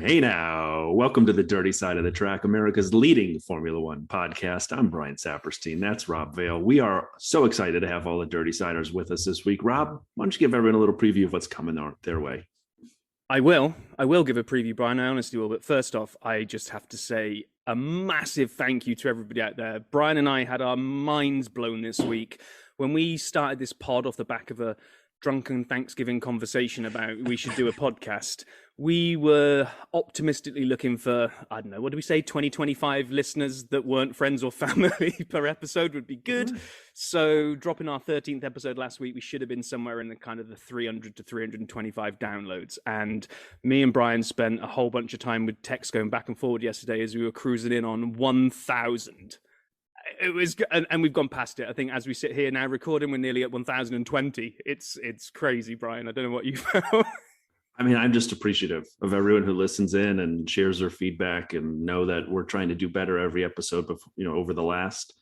Hey now, welcome to the Dirty Side of the Track, America's leading Formula One podcast. I'm Brian Saperstein. That's Rob Vale. We are so excited to have all the Dirty Siders with us this week. Rob, why don't you give everyone a little preview of what's coming their way? I will. I will give a preview, Brian. I honestly will. But first off, I just have to say a massive thank you to everybody out there. Brian and I had our minds blown this week when we started this pod off the back of a drunken Thanksgiving conversation about we should do a podcast. We were optimistically looking for, I don't know, what do we say, 2025 listeners that weren't friends or family per episode would be good. So dropping our 13th episode last week, we should have been somewhere in the kind of the 300 to 325 downloads. And me and Brian spent a whole bunch of time with texts going back and forward yesterday as we were cruising in on 1,000. It was, and we've gone past it. I think as we sit here now recording, we're nearly at 1,020. It's crazy, Brian. I don't know what you found. I mean, I'm just appreciative of everyone who listens in and shares their feedback and know that we're trying to do better every episode, over the last.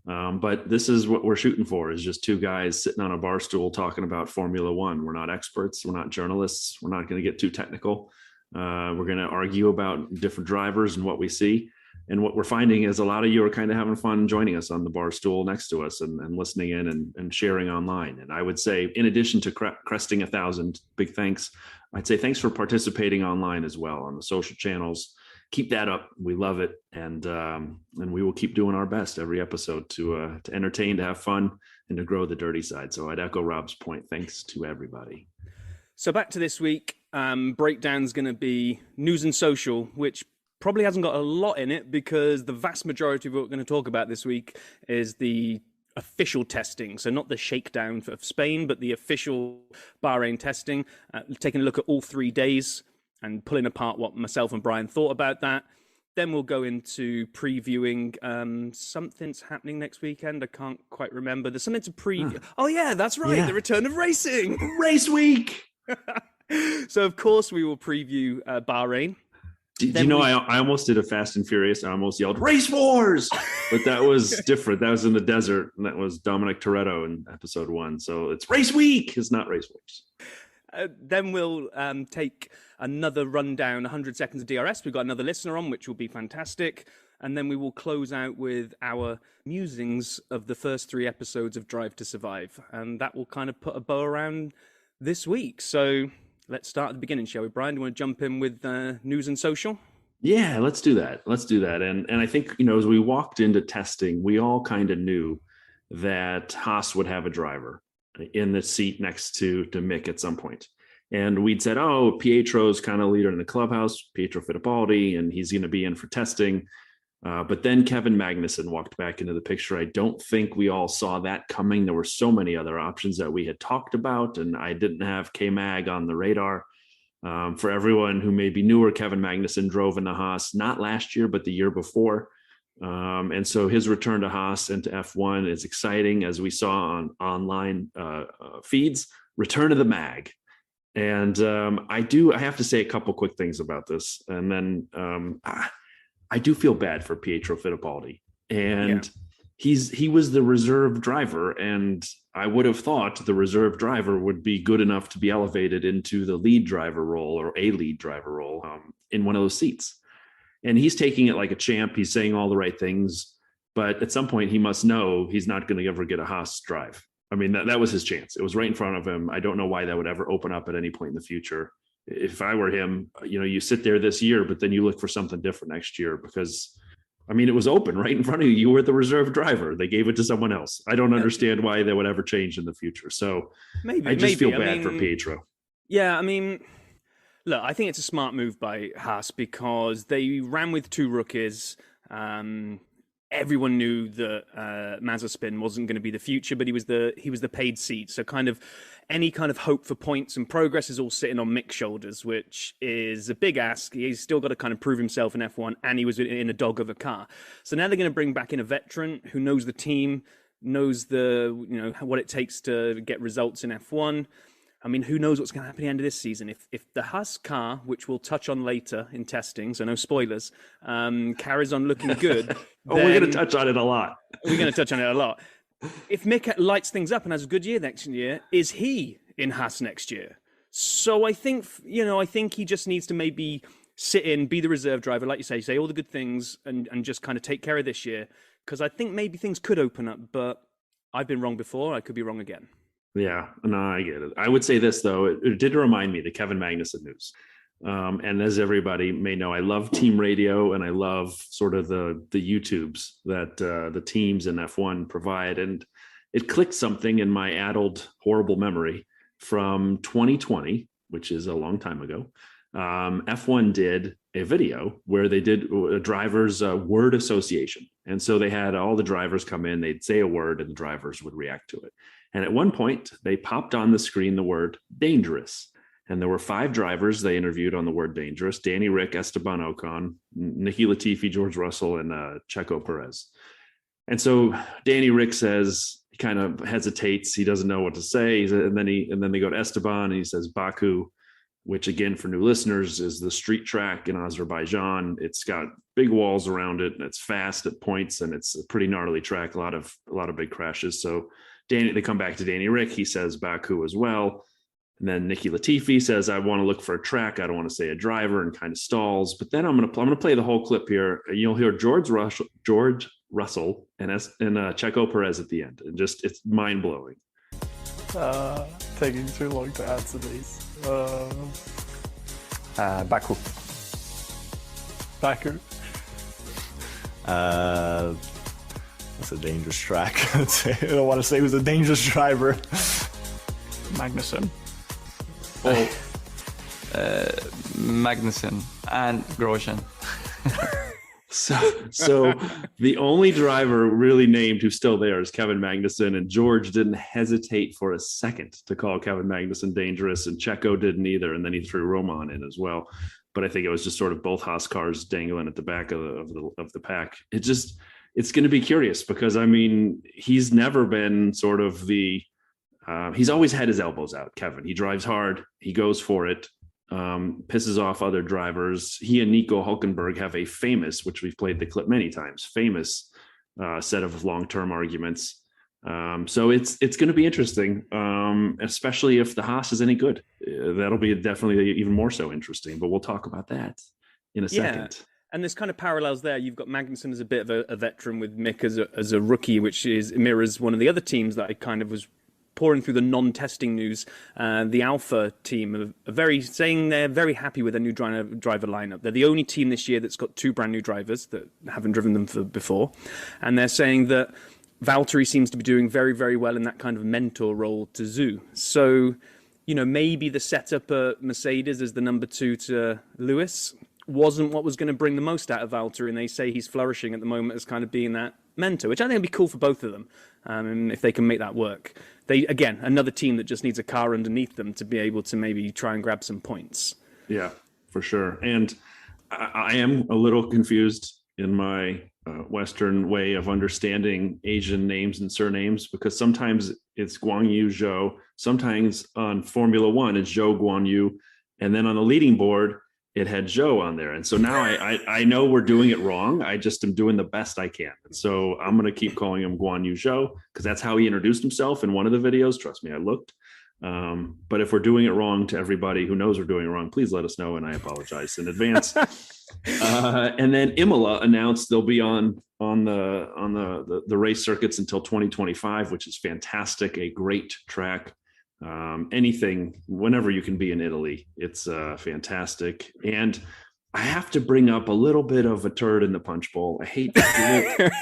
But this is what we're shooting for, is just two guys sitting on a bar stool talking about Formula One. We're not experts. We're not journalists. We're not going to get too technical. We're going to argue about different drivers and what we see. And what we're finding is a lot of you are kind of having fun joining us on the bar stool next to us and listening in and sharing online. And I would say, in addition to cresting 1,000, big thanks. I'd say thanks for participating online as well on the social channels. Keep that up. We love it. And we will keep doing our best every episode to entertain, to have fun, and to grow the dirty side. So I'd echo Rob's point. Thanks to everybody. So back to this week, breakdown's going to be news and social, which probably hasn't got a lot in it because the vast majority of what we're going to talk about this week is the official testing. So not the shakedown of Spain, but the official Bahrain testing, taking a look at all 3 days and pulling apart what myself and Brian thought about that. Then we'll go into previewing something's happening next weekend. I can't quite remember. There's something to preview. Oh, yeah, that's right. Yeah. The return of racing. Race week. So, of course, we will preview Bahrain. Do you know, I almost did a Fast and Furious. I almost yelled Race Wars, but that was different. That was in the desert, and that was Dominic Toretto in episode 1. So it's Race Week. It's not Race Wars. Then we'll take another rundown, 100 seconds of DRS. We've got another listener on, which will be fantastic. And then we will close out with our musings of the first 3 episodes of Drive to Survive. And that will kind of put a bow around this week. So let's start at the beginning, shall we, Brian? Do you want to jump in with news and social? Yeah, let's do that. And I think, as we walked into testing, we all kind of knew that Haas would have a driver in the seat next to Mick at some point. And we'd said, Pietro's kind of leader in the clubhouse, Pietro Fittipaldi, and he's going to be in for testing. But then Kevin Magnussen walked back into the picture. I don't think we all saw that coming. There were so many other options that we had talked about, and I didn't have K-Mag on the radar. For everyone who may be newer, Kevin Magnussen drove in the Haas, not last year, but the year before. And so his return to Haas and to F1 is exciting, as we saw on online feeds. Return to the mag. And I have to say a couple quick things about this. And then I do feel bad for Pietro Fittipaldi, and he was the reserve driver, and I would have thought the reserve driver would be good enough to be elevated into the lead driver role or a lead driver role in one of those seats. And he's taking it like a champ. He's saying all the right things, but at some point he must know he's not going to ever get a Haas drive. I mean, that was his chance. It was right in front of him. I don't know why that would ever open up at any point in the future. If I were him, you sit there this year, but then you look for something different next year because, I mean, it was open right in front of you. You were the reserve driver. They gave it to someone else. I don't understand why that would ever change in the future. So I just feel bad for Pietro. Yeah, I mean, look, I think it's a smart move by Haas because they ran with 2 rookies. Everyone knew that Mazepin wasn't going to be the future, but he was the paid seat. So kind of any kind of hope for points and progress is all sitting on Mick's shoulders, which is a big ask. He's still got to kind of prove himself in F1, and he was in a dog of a car. So now they're going to bring back in a veteran who knows the team, knows what it takes to get results in F1. I mean, who knows what's going to happen at the end of this season? If the Haas car, which we'll touch on later in testing, so no spoilers, carries on looking good. We're going to touch on it a lot. We're going to touch on it a lot. If Mick lights things up and has a good year next year, is he in Haas next year? So I think he just needs to maybe sit in, be the reserve driver, like you say all the good things, and just kind of take care of this year. Because I think maybe things could open up, but I've been wrong before. I could be wrong again. Yeah, no, I get it. I would say this though, it did remind me the Kevin Magnussen news. And as everybody may know, I love team radio and I love sort of the YouTubes that the teams in F1 provide. And it clicked something in my addled, horrible memory from 2020, which is a long time ago. F1 did a video where they did a driver's word association. And so they had all the drivers come in, they'd say a word and the drivers would react to it. And at one point, they popped on the screen the word dangerous. And there were 5 drivers they interviewed on the word dangerous: Danny Rick, Esteban Ocon, Nicky Latifi, George Russell, and Checo Perez. And so Danny Rick says, he kind of hesitates. He doesn't know what to say. And then they go to Esteban and he says, Baku, which again, for new listeners, is the street track in Azerbaijan. It's got big walls around it and it's fast at points and it's a pretty gnarly track, a lot of big crashes. So they come back to Danny Rick. He says Baku as well. And then Nicky Latifi says, I want to look for a track. I don't want to say a driver, and kind of stalls. But then I'm going to play the whole clip here. You'll hear George Russell and Checo Perez at the end. And just, it's mind blowing. Taking too long to answer these. Baku. Baku. That's a dangerous track. I don't want to say who's a dangerous driver. Magnussen. Oh, Magnussen and Grosjean. So the only driver really named who's still there is Kevin Magnussen, and George didn't hesitate for a second to call Kevin Magnussen dangerous, and Checo didn't either, and then he threw Roman in as well. But I think it was just sort of both Haas cars dangling at the back of the pack. It's going to be curious because, I mean, he's never been sort of he's always had his elbows out, Kevin. He drives hard. He goes for it, pisses off other drivers. He and Nico Hulkenberg have a famous, which we've played the clip many times, famous set of long-term arguments. So it's going to be interesting, especially if the Haas is any good. That'll be definitely even more so interesting, but we'll talk about that in a second. And there's kind of parallels there. You've got Magnussen as a bit of a veteran with Mick as a rookie, which mirrors one of the other teams that I kind of was pouring through the non-testing news. The Alpha team are saying they're very happy with their new driver lineup. They're the only team this year that's got 2 brand new drivers that haven't driven them before. And they're saying that Valtteri seems to be doing very, very well in that kind of mentor role to Zhu. So, maybe the setup at Mercedes as the number 2 to Lewis wasn't what was going to bring the most out of Valtteri, and they say he's flourishing at the moment as kind of being that mentor, which I think would be cool for both of them, and if they can make that work. Again, another team that just needs a car underneath them to be able to maybe try and grab some points. Yeah, for sure. And I am a little confused in my Western way of understanding Asian names and surnames, because sometimes it's Guan Yu Zhou, sometimes on Formula One it's Zhou Guan Yu, and then on the leading board it had Zhou on there. And so now I know we're doing it wrong. I just am doing the best I can. And so I'm going to keep calling him Guan Yu Zhou because that's how he introduced himself in one of the videos. Trust me, I looked. But if we're doing it wrong, to everybody who knows we're doing it wrong, please let us know, and I apologize in advance. And then Imola announced they'll be on the race circuits until 2025, which is fantastic. A great track. Anything, whenever you can be in Italy, it's fantastic. And I have to bring up a little bit of a turd in the punch bowl. I hate to do it.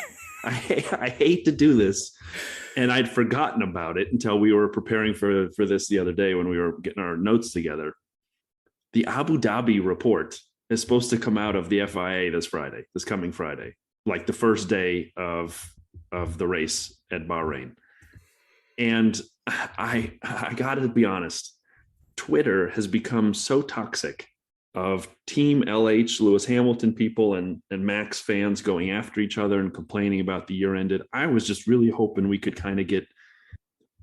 I hate to do this, and I'd forgotten about it until we were preparing for this the other day when we were getting our notes together. The Abu Dhabi report is supposed to come out of the FIA this coming Friday, like the first day of the race at Bahrain. And I got to be honest, Twitter has become so toxic of Team LH, Lewis Hamilton people and Max fans going after each other and complaining about the year ended. I was just really hoping we could kind of get,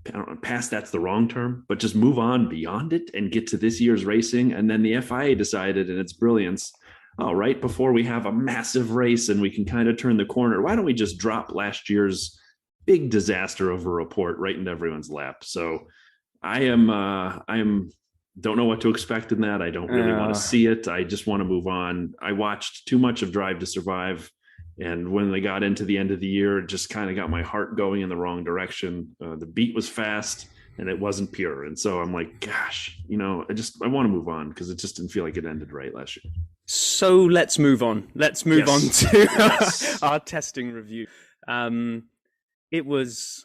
I don't know, past that's the wrong term, but just move on beyond it and get to this year's racing. And then the FIA decided in its brilliance, right before we have a massive race and we can kind of turn the corner, why don't we just drop last year's big disaster of a report right into everyone's lap? So I am don't know what to expect in that. I don't really want to see it. I just want to move on. I watched too much of Drive to Survive. And when they got into the end of the year, it just kind of got my heart going in the wrong direction. The beat was fast and it wasn't pure. And so I'm like, gosh, I want to move on because it just didn't feel like it ended right last year. So let's move on. Let's move on to our testing review. It was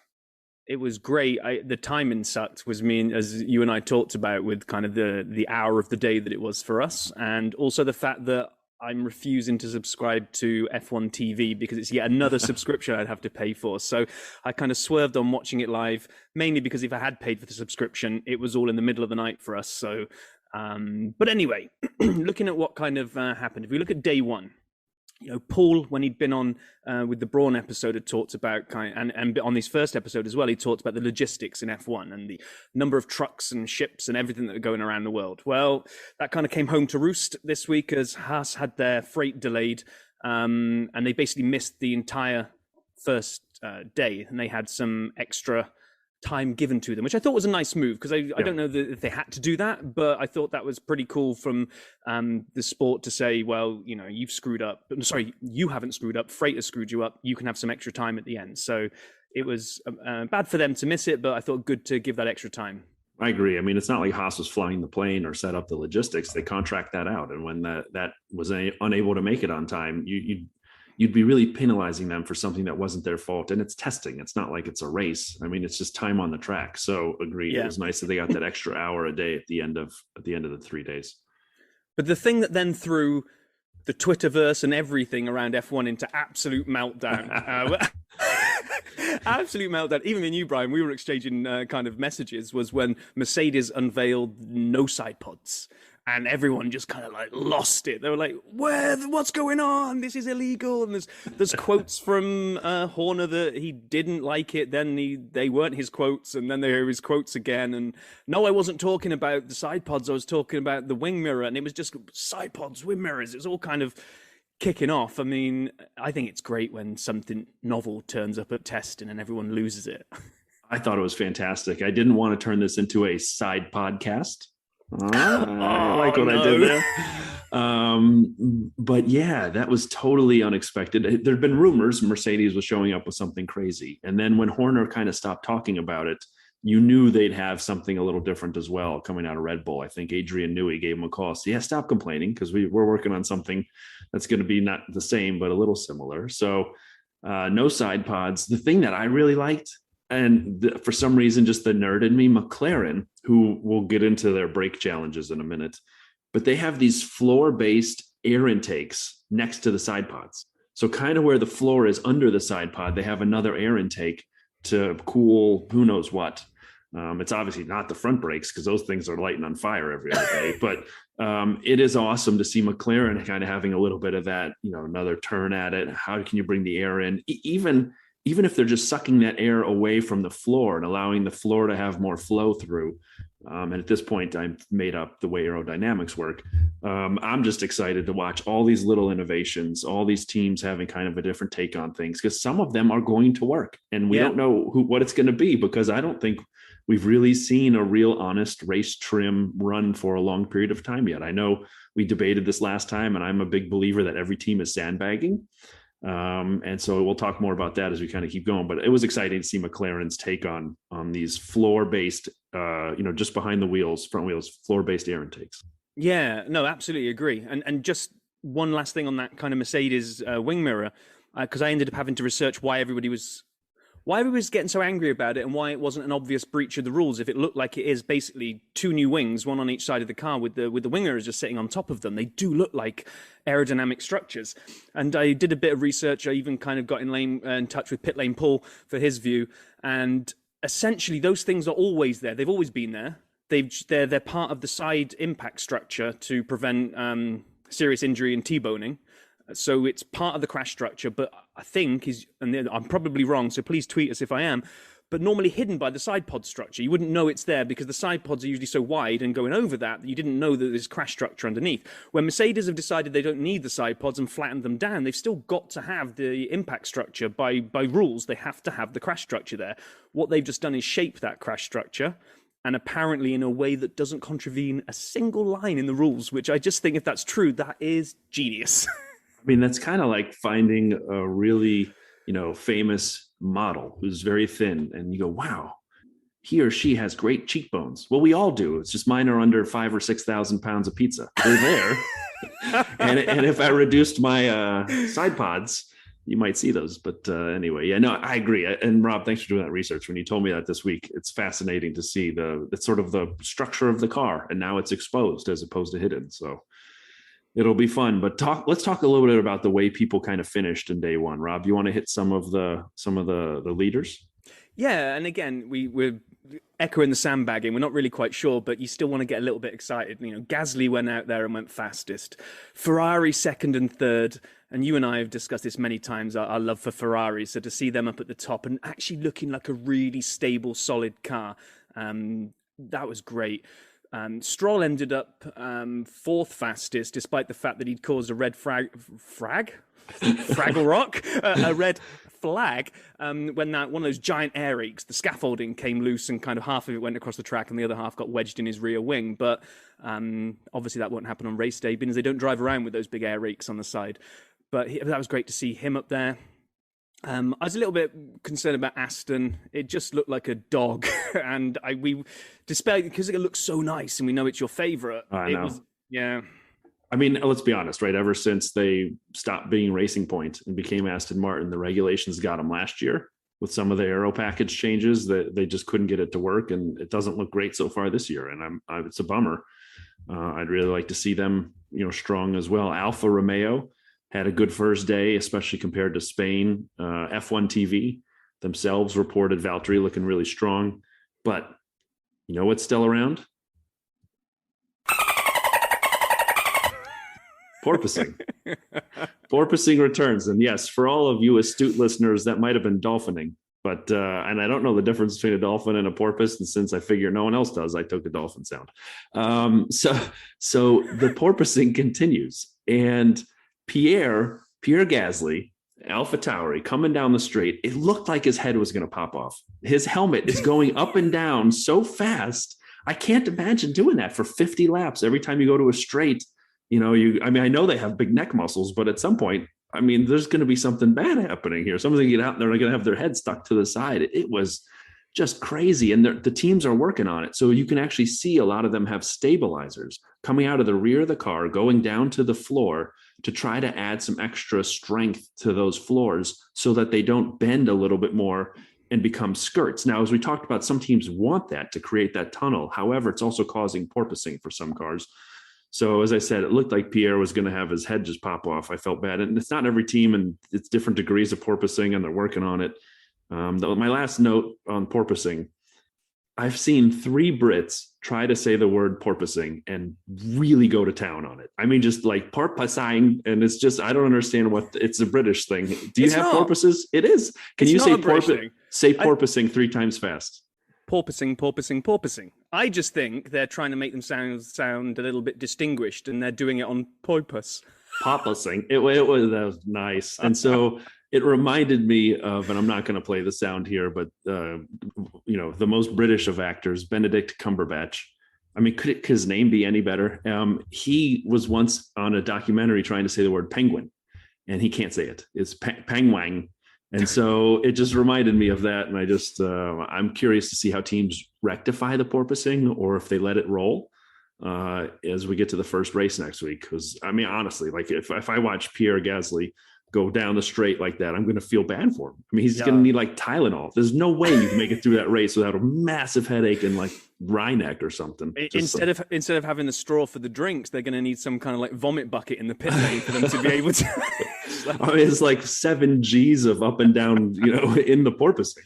great. The timing sucked, was as you and I talked about, with kind of the hour of the day that it was for us, and also the fact that I'm refusing to subscribe to F1 TV because it's yet another subscription I'd have to pay for. So I kind of swerved on watching it live, mainly because if I had paid for the subscription, it was all in the middle of the night for us. So, but anyway, looking at what kind of happened, if we look at day one, Paul, when he'd been on with the Brawn episode, had talked about and on his first episode as well, he talked about the logistics in F1 and the number of trucks and ships and everything that are going around the world. Well, that kind of came home to roost this week as Haas had their freight delayed, and they basically missed the entire first day, and they had some extra time given to them, which I thought was a nice move, because I don't know if they had to do that, but I thought that was pretty cool from the sport to say, well, you've screwed up. Sorry, you haven't screwed up. Freight has screwed you up. You can have some extra time at the end. So it was bad for them to miss it, but I thought good to give that extra time. I agree. I mean, it's not like Haas was flying the plane or set up the logistics. They contract that out. And when that was unable to make it on time, you'd be really penalizing them for something that wasn't their fault. And it's testing. It's not like it's a race. I mean, it's just time on the track. So agreed. Yeah. It was nice that they got that extra hour a day at the end of the 3 days. But the thing that then threw the Twitterverse and everything around F1 into absolute meltdown. Absolute meltdown. Even in you, Brian, we were exchanging kind of messages, was when Mercedes unveiled no side pods. And everyone just kind of like lost it. They were like, what's going on? This is illegal. And there's quotes from Horner that he didn't like it. Then they weren't his quotes. And then they were his quotes again. And no, I wasn't talking about the side pods. I was talking about the wing mirror. And it was just side pods, wing mirrors. It's all kind of kicking off. I mean, I think it's great when something novel turns up at testing and everyone loses it. I thought it was fantastic. I didn't want to turn this into a side podcast. I like what I did there. But yeah, that was totally unexpected. There'd been rumors Mercedes was showing up with something crazy. And then when Horner kind of stopped talking about it, you knew they'd have something a little different as well coming out of Red Bull. I think Adrian Newey gave him a call. So yeah, stop complaining, because we're working on something that's going to be not the same, but a little similar. So no side pods. The thing that I really liked, and for some reason, just the nerd in me, McLaren, who we'll get into their brake challenges in a minute, but they have these floor-based air intakes next to the side pods. So kind of where the floor is under the side pod, they have another air intake to cool who knows what. It's obviously not the front brakes, because those things are lighting on fire every other day. But it is awesome to see McLaren kind of having a little bit of that, another turn at it. How can you bring the air in? Even if they're just sucking that air away from the floor and allowing the floor to have more flow through. And at this point, I've made up the way aerodynamics work. I'm just excited to watch all these little innovations, all these teams having kind of a different take on things, because some of them are going to work. And we don't know what it's going to be, because I don't think we've really seen a real honest race trim run for a long period of time yet. I know we debated this last time, and I'm a big believer that every team is sandbagging. And so we'll talk more about that as we kind of keep going, but it was exciting to see McLaren's take on these floor-based, just behind the wheels, front wheels, floor-based air intakes. Yeah, no, absolutely agree. And just one last thing on that kind of Mercedes wing mirror, because I ended up having to research why everybody was getting so angry about it, and why it wasn't an obvious breach of the rules if it looked like it is basically two new wings, one on each side of the car with the wing mirrors just sitting on top of them. They do look like aerodynamic structures. And I did a bit of research. I even kind of got in touch with Pit Lane Paul for his view. And essentially those things are always there. They've always been there. They're part of the side impact structure to prevent serious injury and T-boning. So it's part of the crash structure, but I think and I'm probably wrong, so please tweet us if I am, but normally hidden by the side pod structure. You wouldn't know it's there because the side pods are usually so wide and going over that you didn't know that there's crash structure underneath. When Mercedes have decided they don't need the side pods and flattened them down, they've still got to have the impact structure. By rules, they have to have the crash structure there. What they've just done is shape that crash structure and apparently in a way that doesn't contravene a single line in the rules, which I just think if that's true, that is genius. I mean, that's kind of like finding a really, famous model who's very thin, and you go, wow, he or she has great cheekbones. Well, we all do. It's just mine are under 5,000 or 6,000 pounds of pizza. They're there. and if I reduced my side pods, you might see those. But anyway, yeah, no, I agree. And Rob, thanks for doing that research. When you told me that this week, it's fascinating to see it's sort of the structure of the car, and now it's exposed as opposed to hidden. So it'll be fun. But let's talk a little bit about the way people kind of finished in day one. Rob, you want to hit some of the leaders? Yeah, and again, we're echoing the sandbagging. We're not really quite sure, but you still want to get a little bit excited. Gasly went out there and went fastest. Ferrari second and third. And you and I have discussed this many times, our love for Ferrari. So to see them up at the top and actually looking like a really stable, solid car, that was great. Stroll ended up fourth fastest, despite the fact that he'd caused a red Fraggle Rock, a red flag when one of those giant air rakes, the scaffolding came loose and kind of half of it went across the track and the other half got wedged in his rear wing. But obviously that won't happen on race day because they don't drive around with those big air rakes on the side. But that was great to see him up there. I was a little bit concerned about Aston. It just looked like a dog, and despite because it looks so nice, and we know it's your favorite. I know. Yeah. I mean, let's be honest, right? Ever since they stopped being Racing Point and became Aston Martin, the regulations got them last year with some of the aero package changes that they just couldn't get it to work, and it doesn't look great so far this year. And it's a bummer. I'd really like to see them, strong as well. Alfa Romeo had a good first day, especially compared to Spain. F1 TV themselves reported Valtteri looking really strong. But you know what's still around? Porpoising. Porpoising returns. And yes, for all of you astute listeners, that might have been dolphining. But, and I don't know the difference between a dolphin and a porpoise. And since I figure no one else does, I took the dolphin sound. So the porpoising continues. And Pierre Gasly, AlphaTauri, coming down the straight, it looked like his head was going to pop off. His helmet is going up and down so fast. I can't imagine doing that for 50 laps every time you go to a straight. I know they have big neck muscles, but at some point, there's going to be something bad happening here. Someone's going to get out and they're going to have their head stuck to the side. It was just crazy. And the teams are working on it. So you can actually see a lot of them have stabilizers coming out of the rear of the car, going down to the floor to try to add some extra strength to those floors so that they don't bend a little bit more and become skirts. Now, as we talked about, some teams want that to create that tunnel. However, it's also causing porpoising for some cars. So as I said, it looked like Pierre was going to have his head just pop off. I felt bad. And it's not every team, and it's different degrees of porpoising, and they're working on it. My last note on porpoising, I've seen 3 Brits try to say the word porpoising and really go to town on it. Just like porpoising, and it's just, I don't understand it's a British thing. Do you have porpoises? It is. Can you say porpoising 3 times fast? Porpoising. I just think they're trying to make them sound a little bit distinguished, and they're doing it on porpoise. Porpoising. That was nice. And so it reminded me of, and I'm not going to play the sound here, but the most British of actors, Benedict Cumberbatch. Could his name be any better? He was once on a documentary trying to say the word penguin, and he can't say it. It's penguin. And so it just reminded me of that. And I just, I'm curious to see how teams rectify the porpoising or if they let it roll as we get to the first race next week. Because, honestly, like if I watch Pierre Gasly go down the straight like that, I'm going to feel bad for him. He's going to need like Tylenol. There's no way you can make it through that race without a massive headache and like Rhineck or something. Instead of having the straw for the drinks, they're going to need some kind of like vomit bucket in the pit lane for them to be able to. It's like 7 G's of up and down, in the porpoising.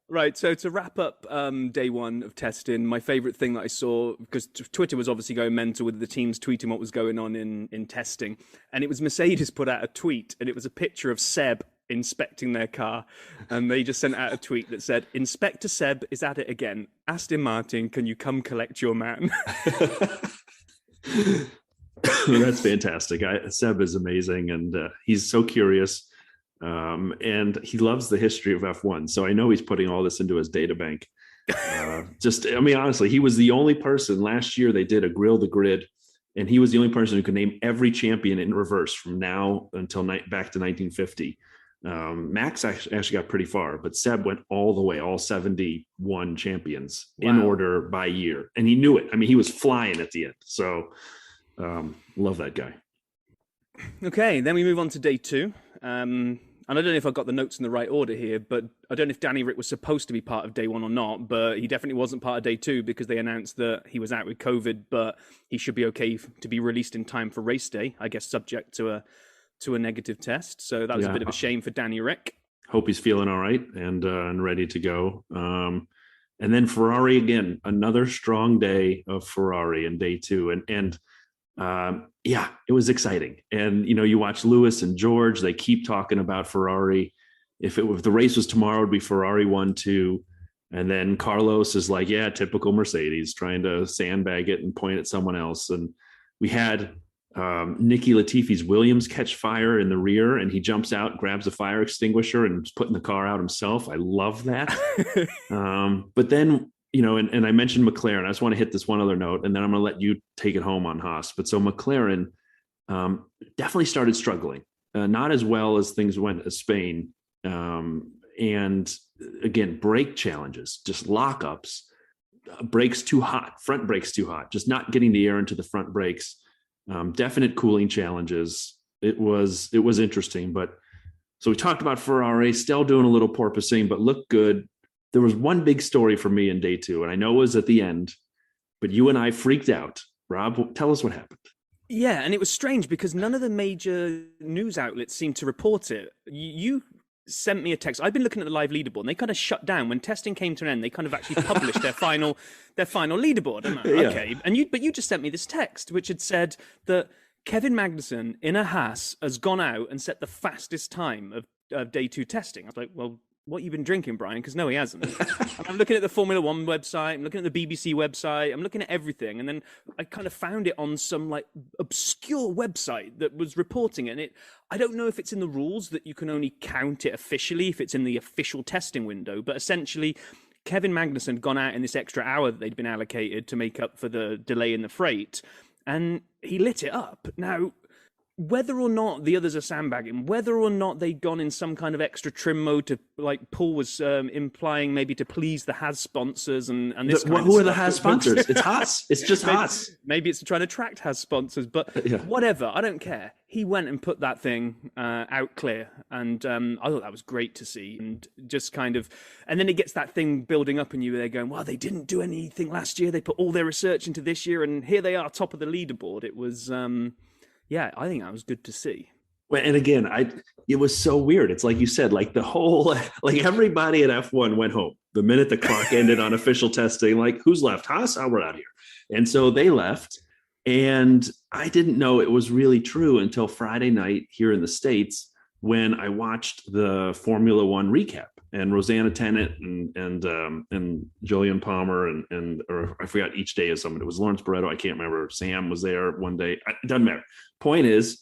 Right, so to wrap up day one of testing, my favourite thing that I saw, because Twitter was obviously going mental with the teams tweeting what was going on in testing, and it was Mercedes put out a tweet, and it was a picture of Seb inspecting their car, and they just sent out a tweet that said, "Inspector Seb is at it again. Aston Martin, can you come collect your man?" That's fantastic. Seb is amazing, and he's so curious. And he loves the history of F1. So I know he's putting all this into his data bank. Honestly, he was the only person last year. They did a grill the grid, and he was the only person who could name every champion in reverse from now until back to 1950. Max actually got pretty far, but Seb went all the way, all 71 champions in order by year, and he knew it. I mean, he was flying at the end. So, love that guy. Okay, then we move on to day 2. And I don't know if I got the notes in the right order here, but I don't know if Danny Rick was supposed to be part of day 1 or not, but he definitely wasn't part of day 2 because they announced that he was out with COVID, but he should be okay to be released in time for race day, I guess subject to a negative test. So that was a bit of a shame for Danny Rick. Hope he's feeling all right and ready to go. And then Ferrari again, another strong day of Ferrari in day 2. And it was exciting. And, you watch Lewis and George, they keep talking about Ferrari. If the race was tomorrow, it'd be Ferrari 1-2. And then Carlos is like, yeah, typical Mercedes, trying to sandbag it and point at someone else. And we had Nicky Latifi's Williams catch fire in the rear, and he jumps out, grabs a fire extinguisher, and is putting the car out himself. I love that. But then, and I mentioned McLaren. I just want to hit this one other note, and then I'm going to let you take it home on Haas. But so McLaren definitely started struggling, not as well as things went at Spain. And again, brake challenges, just lockups, brakes too hot, front brakes too hot, just not getting the air into the front brakes. Definite cooling challenges. It was interesting, but so we talked about Ferrari still doing a little porpoising, but looked good. There was one big story for me in day 2, and I know it was at the end, but you and I freaked out. Rob, tell us what happened. Yeah, and it was strange because none of the major news outlets seemed to report it. You sent me a text. I've been looking at the live leaderboard, and they kind of shut down when testing came to an end. They kind of actually published their final leaderboard. And okay, but you just sent me this text which had said that Kevin Magnussen in a Haas has gone out and set the fastest time of day 2 testing. I was like, well, what you been drinking, Brian? Because no, he hasn't. And I'm looking at the Formula One website. I'm looking at the BBC website. I'm looking at everything. And then I kind of found it on some like obscure website that was reporting it. And I don't know if it's in the rules that you can only count it officially if it's in the official testing window. But essentially, Kevin Magnussen had gone out in this extra hour that they'd been allocated to make up for the delay in the freight. And he lit it up. Now, whether or not the others are sandbagging, whether or not they'd gone in some kind of extra trim mode to, like Paul was implying, maybe to please the Haas sponsors and this kind of who stuff. are the Haas sponsors? It's Haas. It's just Haas. Maybe it's to try to attract Haas sponsors, but whatever. I don't care. He went and put that thing out clear, and I thought that was great to see. And just kind of, and then it gets that thing building up in you. They're going, well, they didn't do anything last year. They put all their research into this year, and here they are, top of the leaderboard. It was. Yeah, I think that was good to see. Well, and again, it was so weird. It's like you said, like the whole, like everybody at F1 went home the minute the clock ended on official testing. Like, who's left? Haas? Oh, we're out here. And so they left. And I didn't know it was really true until Friday night here in the States when I watched the Formula One recap. And Rosanna Tennant and Jillian Palmer or I forgot each day of someone. It was Lawrence Barretto. I can't remember. Sam was there one day. It doesn't matter. Point is,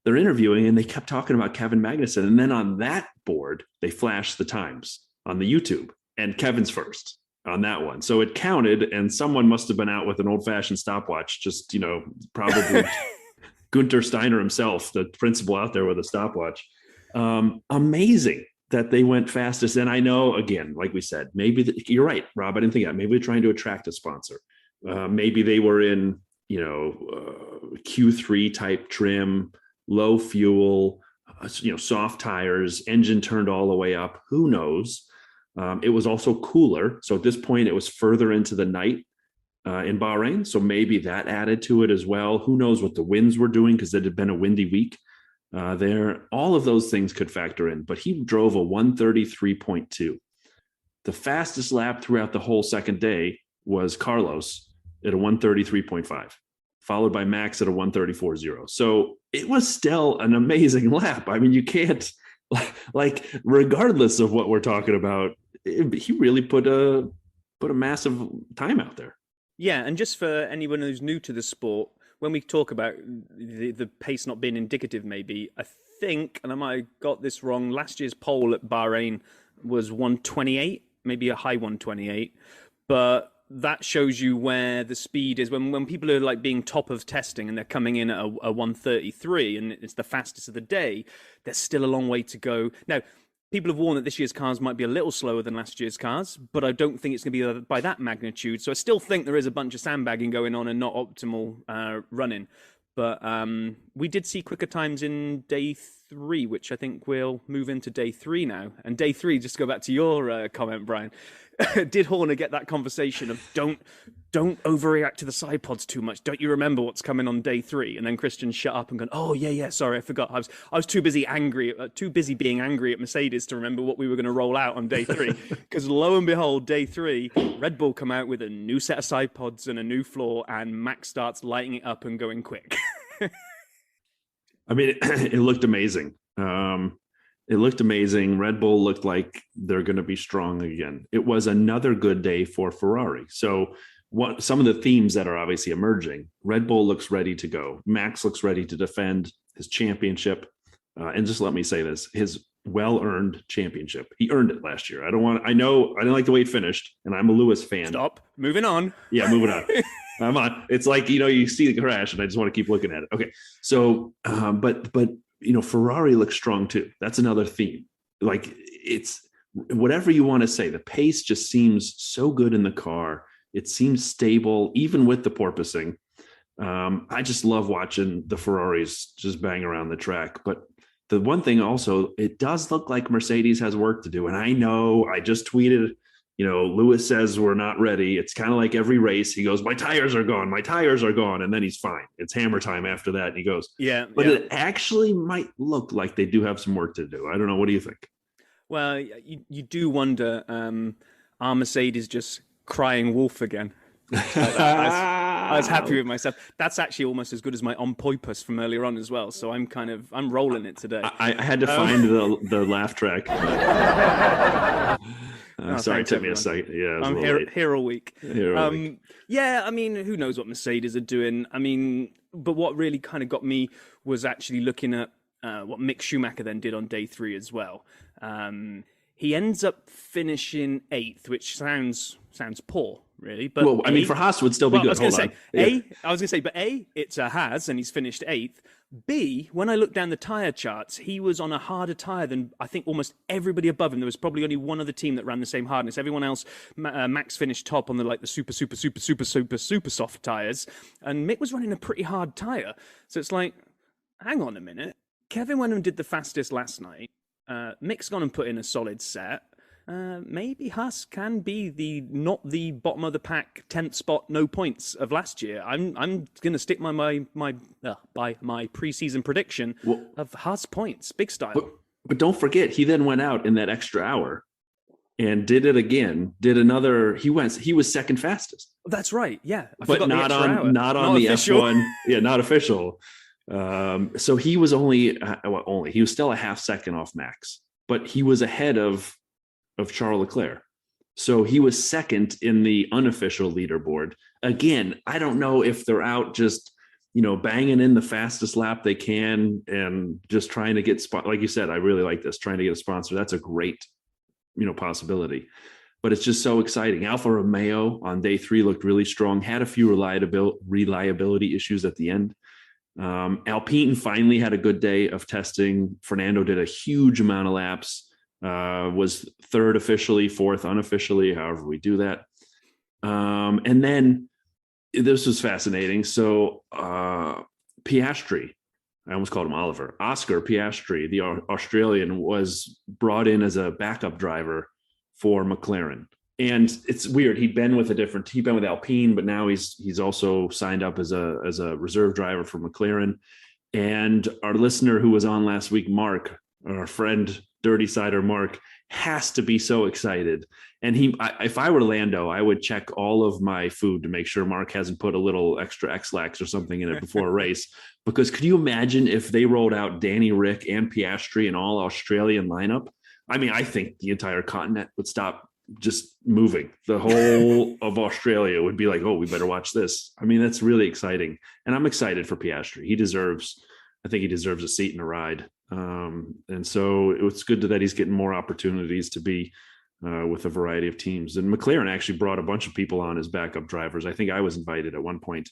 they're interviewing and they kept talking about Kevin Magnussen. And then on that board, they flashed the times on the YouTube, and Kevin's first on that one. So it counted, and someone must have been out with an old-fashioned stopwatch, just, probably Gunter Steiner himself, the principal out there with a stopwatch. Amazing that they went fastest. And I know, again, like we said, maybe you're right, Rob. I didn't think that. Maybe they're trying to attract a sponsor. Maybe they were in, Q3 type trim, low fuel, soft tires, engine turned all the way up. Who knows? It was also cooler. So at this point, it was further into the night in Bahrain. So maybe that added to it as well. Who knows what the winds were doing, because it had been a windy week. There, all of those things could factor in, but he drove a 133.2. The fastest lap throughout the whole second day was Carlos at a 133.5, followed by Max at a 134.0. So it was still an amazing lap. I mean, you can't, like, regardless of what we're talking about, he really put a massive time out there. Yeah, and just for anyone who's new to the sport, when we talk about the pace not being indicative, maybe, I think, and I might have got this wrong, last year's pole at Bahrain was 128. maybe a high 128, but that shows you where the speed is when people are like being top of testing and they're coming in at a 133 and it's the fastest of the day. There's still a long way to go. Now, people have warned that this year's cars might be a little slower than last year's cars, but I don't think it's going to be by that magnitude. So I still think there is a bunch of sandbagging going on and not optimal running. But we did see quicker times in day 3, which I think we'll move into day 3 now. And day 3, just to go back to your comment, Brian, did Horner get that conversation of don't overreact to the side pods too much? Don't you remember what's coming on day 3? And then Christian shut up and gone, oh yeah, sorry, I forgot. I was too busy being angry at Mercedes to remember what we were going to roll out on day 3. Because lo and behold, day 3, Red Bull come out with a new set of side pods and a new floor, and Max starts lighting it up and going quick. I mean, it looked amazing. It looked amazing. Red Bull looked like they're going to be strong again. It was another good day for Ferrari. So some of the themes that are obviously emerging, Red Bull looks ready to go. Max looks ready to defend his championship. And just let me say this, his well-earned championship. He earned it last year. I didn't like the way it finished, and I'm a Lewis fan. Stop. Moving on. Yeah, moving on. I'm on. It's like, you see the crash and I just want to keep looking at it. Okay. So, but Ferrari looks strong too. That's another theme. Like, it's whatever you want to say. The pace just seems so good in the car. It seems stable, even with the porpoising. I just love watching the Ferraris just bang around the track. But the one thing also, it does look like Mercedes has work to do. And I know I just tweeted, Lewis says we're not ready. It's kind of like every race. He goes, my tires are gone. And then he's fine. It's hammer time after that. And he goes, yeah. But it actually might look like they do have some work to do. I don't know. What do you think? Well, you do wonder, are Mercedes just crying wolf again? I was happy with myself. That's actually almost as good as my on purpose from earlier on as well. So I'm rolling it today. I had to find the laugh track. Sorry, it took me a second. Yeah, I'm here all week. Yeah, I mean, who knows what Mercedes are doing? I mean, but what really kind of got me was actually looking at what Mick Schumacher then did on day 3 as well. He ends up finishing 8th, which sounds poor, really. But I mean, for Haas would still be good. I was going to say, but A, it's a Haas, and he's finished 8th. B, when I looked down the tyre charts, he was on a harder tyre than I think almost everybody above him. There was probably only one other team that ran the same hardness. Everyone else, Max finished top on the super soft tyres, and Mick was running a pretty hard tyre. So it's like, hang on a minute. Kevin Wenham did the fastest last night. Mick's gone and put in a solid set. Maybe Haas can be not the bottom of the pack 10th spot, no points of last year. I'm going to stick by my preseason prediction of Haas points, big style. But don't forget, he then went out in that extra hour and did it again. Did another? He was second fastest. That's right. Yeah, but not on the official. F1. Yeah, not official. So he was he was still a half second off Max, but he was ahead of Charles Leclerc. So he was second in the unofficial leaderboard. Again, I don't know if they're out just, banging in the fastest lap they can and just trying to get like you said, I really like this, trying to get a sponsor. That's a great, possibility. But it's just so exciting. Alfa Romeo on day 3 looked really strong, had a few reliability issues at the end. Alpine finally had a good day of testing. Fernando did a huge amount of laps. Was 3rd officially, 4th unofficially, however we do that. And then this was fascinating. So Piastri, I almost called him Oliver. Oscar Piastri, the Australian, was brought in as a backup driver for McLaren. And it's weird. He'd been with Alpine, but now he's also signed up as a reserve driver for McLaren. And our listener who was on last week, Mark, our friend Dirty Cider Mark, has to be so excited. And if I were Lando, I would check all of my food to make sure Mark hasn't put a little extra X-Lax or something in it before a race. Because could you imagine if they rolled out Danny Rick and Piastri in all Australian lineup? I mean, I think the entire continent would stop just moving. The whole of Australia would be like, oh, we better watch this. I mean, that's really exciting. And I'm excited for Piastri. I think he deserves a seat in a ride. And so it's good that he's getting more opportunities to be with a variety of teams. And McLaren actually brought a bunch of people on as backup drivers. I think I was invited at one point.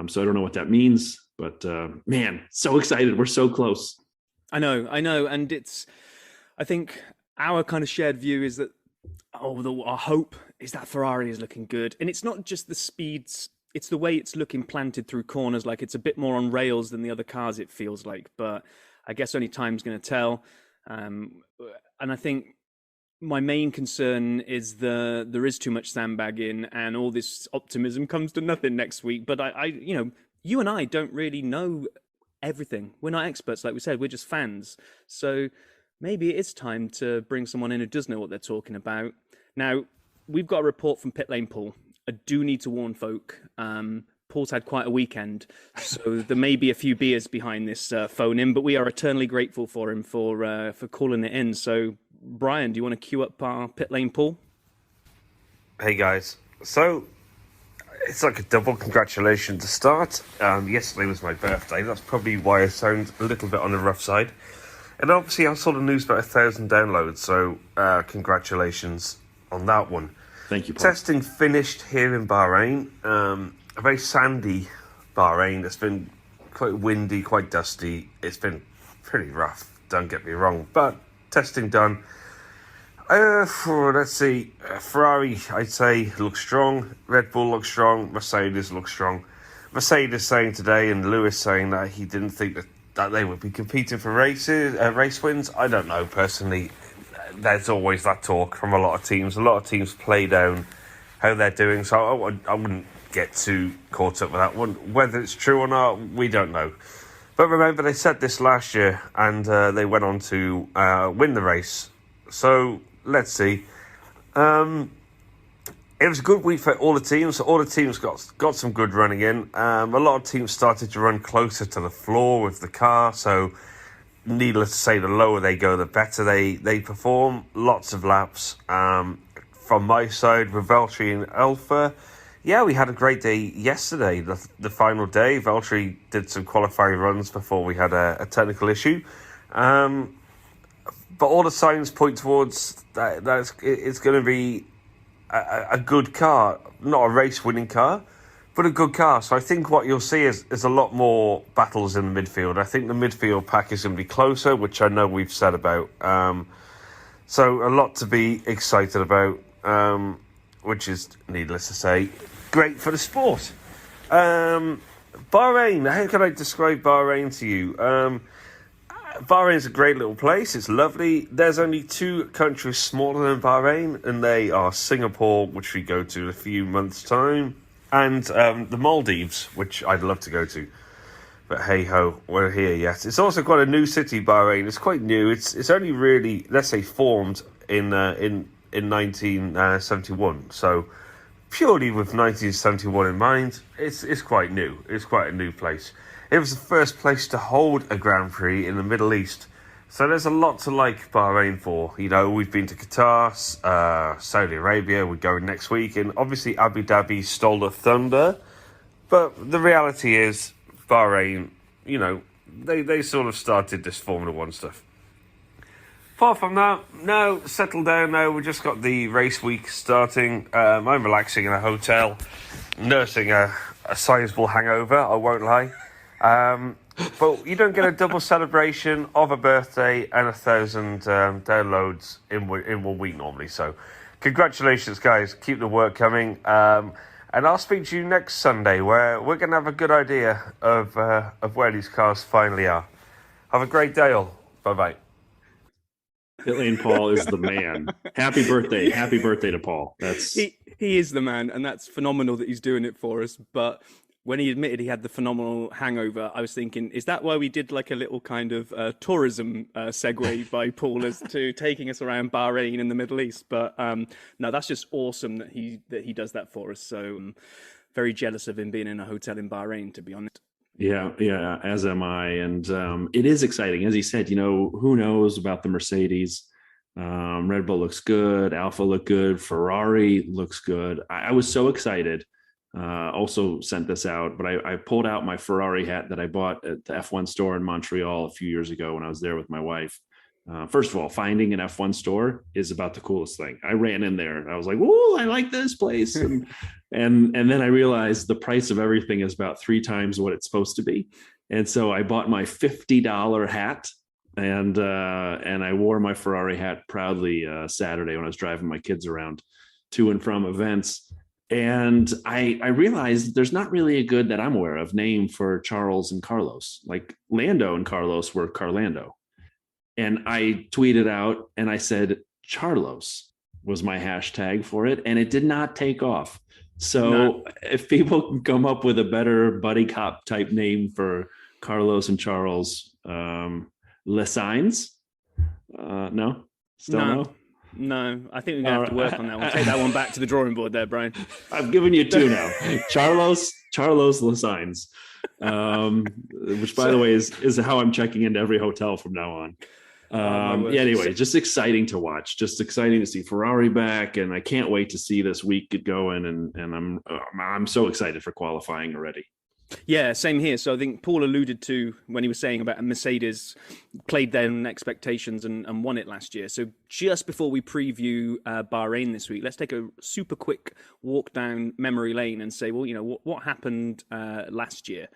So I don't know what that means, but man, so excited. We're so close. I know. And I think our kind of shared view is that, our hope is that Ferrari is looking good. And it's not just the speeds, it's the way it's looking planted through corners. Like it's a bit more on rails than the other cars, it feels like. But I guess only time's going to tell. And I think my main concern is there is too much sandbagging and all this optimism comes to nothing next week. But I you and I don't really know everything. We're not experts, like we said. We're just fans. So maybe it is time to bring someone in who does know what they're talking about. Now, we've got a report from Pit Lane Paul. I do need to warn folk. Paul's had quite a weekend, so there may be a few beers behind this phone in, but we are eternally grateful for him for calling it in. So, Brian, do you want to cue up our Pit Lane Paul? Hey guys, so it's like a double congratulations to start. Yesterday was my birthday. That's probably why I sound a little bit on the rough side. And obviously I saw the news about 1,000 downloads, so congratulations on that one. Thank you, Paul. Testing finished here in Bahrain. A very sandy Bahrain. It's been quite windy, quite dusty. It's been pretty rough, don't get me wrong. But testing done. Let's see. Ferrari, I'd say, looks strong. Red Bull looks strong. Mercedes looks strong. Mercedes saying today, and Lewis saying that he didn't think that they would be competing for race wins. I don't know, personally. There's always that talk from a lot of teams. A lot of teams play down how they're doing, so I wouldn't get too caught up with that one. Whether it's true or not, we don't know. But remember, they said this last year, and they went on to win the race. So let's see. It was a good week for all the teams. All the teams got some good running in. A lot of teams started to run closer to the floor with the car. So needless to say, the lower they go, the better they perform. Lots of laps. From my side, with Valtteri and Alpha, yeah, we had a great day yesterday, the final day. Valtteri did some qualifying runs before we had a technical issue. But all the signs point towards that it's going to be a good car. Not a race-winning car, but a good car. So I think what you'll see is a lot more battles in the midfield. I think the midfield pack is going to be closer, which I know we've said about. So a lot to be excited about, which is, needless to say, great for the sport. Bahrain, how can I describe Bahrain to you? Bahrain's a great little place. It's lovely. There's only two countries smaller than Bahrain, and they are Singapore, which we go to in a few months' time, and the Maldives, which I'd love to go to. But hey-ho, we're here yet. It's also quite a new city, Bahrain. It's quite new. It's only really, let's say, formed in 1971. So purely with 1971 in mind, it's quite new. It's quite a new place. It was the first place to hold a Grand Prix in the Middle East. So there's a lot to like Bahrain for. You know, we've been to Qatar, Saudi Arabia, we're going next week, and obviously Abu Dhabi stole the thunder. But the reality is, Bahrain, you know, they sort of started this Formula One stuff. Apart from that, no, settled down now. We just got the race week starting. I'm relaxing in a hotel, nursing a sizable hangover, I won't lie. But you don't get a double celebration of a birthday and 1,000 downloads in 1 week normally. So congratulations, guys. Keep the work coming. And I'll speak to you next Sunday, where we're going to have a good idea of where these cars finally are. Have a great day, all. Bye-bye. Pit Lane Paul is the man. Happy birthday. Happy birthday to Paul. He is the man, and that's phenomenal that he's doing it for us. But when he admitted he had the phenomenal hangover, I was thinking, is that why we did like a little kind of tourism segue by Paul as to taking us around Bahrain in the Middle East? But no, that's just awesome that he does that for us. So I'm very jealous of him being in a hotel in Bahrain, to be honest. Yeah, as am I. And it is exciting. As he said, you know, who knows about the Mercedes? Red Bull looks good. Alpha looked good. Ferrari looks good. I was so excited. Also sent this out, but I pulled out my Ferrari hat that I bought at the F1 store in Montreal a few years ago when I was there with my wife. First of all, finding an F1 store is about the coolest thing. I ran in there and I was like, "Whoa, I like this place," and then I realized the price of everything is about 3 times what it's supposed to be. And so I bought my $50 hat, and I wore my Ferrari hat proudly Saturday when I was driving my kids around to and from events. And I realized there's not really a good that I'm aware of name for Charles and Carlos. Like Lando and Carlos were Carlando. And I tweeted out and I said, Charlos was my hashtag for it. And it did not take off. So if people can come up with a better buddy cop type name for Carlos and Charles, Lesines? No? Still no? No, I think we're going to have to work on that one. Take that one back to the drawing board there, Brian. I've given you 2 now. Charlos Lesines, which, by the way, is how I'm checking into every hotel from now on. Anyway, just exciting to watch. Just exciting to see Ferrari back, and I can't wait to see this week get going. And I'm so excited for qualifying already. Yeah, same here. So I think Paul alluded to when he was saying about Mercedes played their expectations and won it last year. So just before we preview Bahrain this week, let's take a super quick walk down memory lane and say, well, what happened last year?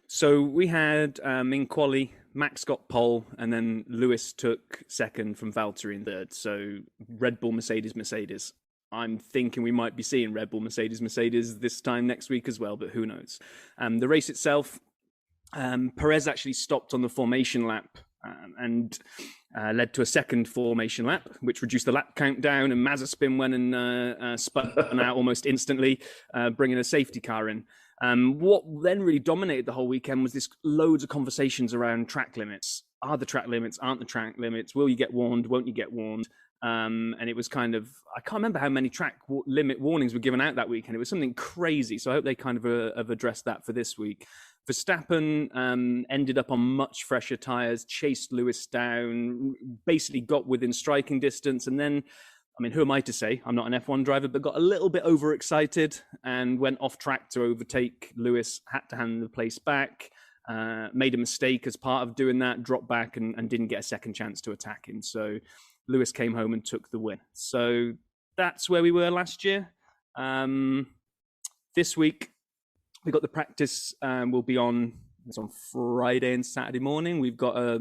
So we had in quali, Max got pole, and then Lewis took second from Valtteri in third. So Red Bull, Mercedes. I'm thinking we might be seeing Red Bull, Mercedes this time next week as well, but who knows? The race itself, Perez actually stopped on the formation lap and led to a second formation lap, which reduced the lap count down, and Mazepin went and spun out almost instantly, bringing a safety car in. What then really dominated the whole weekend was this loads of conversations around track limits. Are the track limits? Aren't the track limits? Will you get warned? Won't you get warned? And it was kind of, I can't remember how many track limit warnings were given out that weekend. It was something crazy. So I hope they kind of have addressed that for this week. Verstappen ended up on much fresher tyres, chased Lewis down, basically got within striking distance. And then, I mean, who am I to say? I'm not an F1 driver, but got a little bit overexcited and went off track to overtake Lewis, had to hand the place back. Made a mistake as part of doing that, dropped back and didn't get a second chance to attack him. So Lewis came home and took the win. So that's where we were last year. This week, we got the practice. We'll be on Friday and Saturday morning. We've got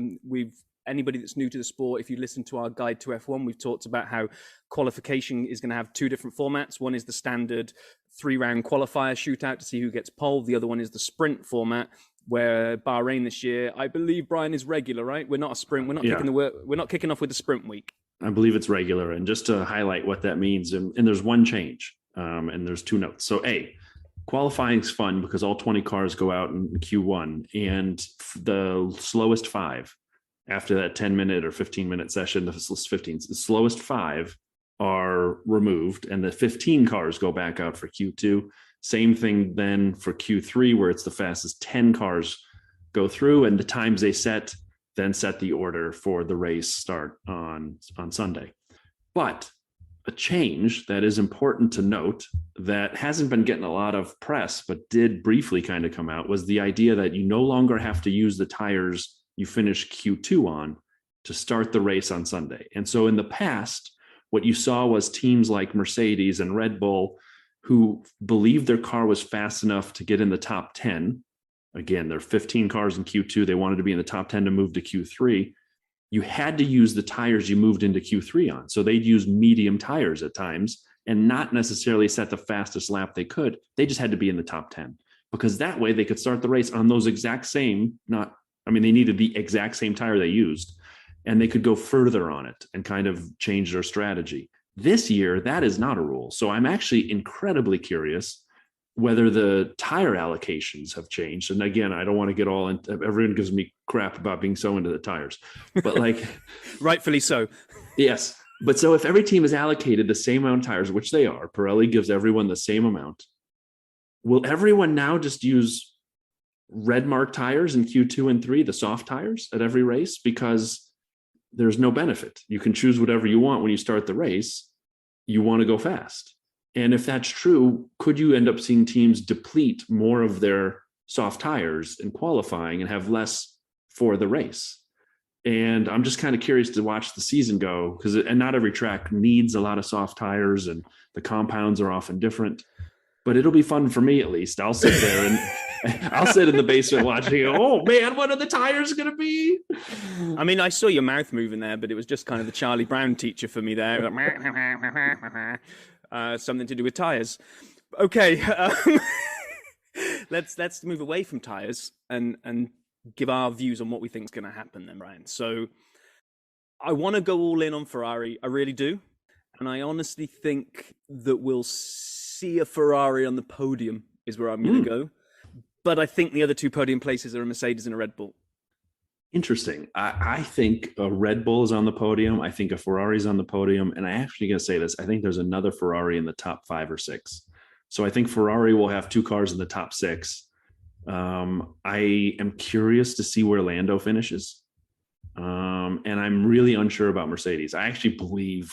anybody that's new to the sport, if you listen to our guide to F1, we've talked about how qualification is going to have 2 different formats. One is the standard 3-round qualifier shootout to see who gets pole. The other one is the sprint format, where Bahrain this year, I believe, Brian, is regular, right? We're not a sprint. We're not kicking off with the sprint week. I believe it's regular. And just to highlight what that means, and there's one change, and there's 2 notes. So qualifying is fun because all 20 cars go out in Q1, and the slowest 5 after that 10-minute or 15-minute session, the slowest 5 are removed, and the 15 cars go back out for Q2. Same thing then for Q3, where it's the fastest 10 cars go through, and the times they set the order for the race start on Sunday. But a change that is important to note that hasn't been getting a lot of press, but did briefly kind of come out, was the idea that you no longer have to use the tires you finish Q2 on to start the race on Sunday. And so in the past, what you saw was teams like Mercedes and Red Bull who believed their car was fast enough to get in the top 10. Again, there are 15 cars in Q2. They wanted to be in the top 10 to move to Q3. You had to use the tires you moved into Q3 on. So they'd use medium tires at times and not necessarily set the fastest lap they could. They just had to be in the top 10, because that way they could start the race on those exact same, they needed the exact same tire they used, and they could go further on it and kind of change their strategy. This year, that is not a rule. So I'm actually incredibly curious whether the tire allocations have changed. And again, I don't want to get all into, everyone gives me crap about being so into the tires, but rightfully so. Yes. But so if every team is allocated the same amount of tires, which they are, Pirelli gives everyone the same amount, will everyone now just use red mark tires in Q2 and 3, the soft tires at every race? Because there's no benefit. You can choose whatever you want when you start the race. You want to go fast. And if that's true, could you end up seeing teams deplete more of their soft tires in qualifying and have less for the race? And I'm just kind of curious to watch the season go and not every track needs a lot of soft tires and the compounds are often different, but it'll be fun for me at least. I'll sit there and I'll sit in the basement watching. Oh man, what are the tires going to be? I mean, I saw your mouth moving there, but it was just kind of the Charlie Brown teacher for me there. Something to do with tires. Okay, let's move away from tires and give our views on what we think is going to happen then, Brian. So I want to go all in on Ferrari. I really do. And I honestly think that we'll see a Ferrari on the podium is where I'm going to go. But I think the other two podium places are a Mercedes and a Red Bull. Interesting. I think a Red Bull is on the podium. I think a Ferrari is on the podium. And I actually going to say this. I think there's another Ferrari in the top 5 or 6. So I think Ferrari will have 2 cars in the top 6. I am curious to see where Lando finishes. And I'm really unsure about Mercedes. I actually believe,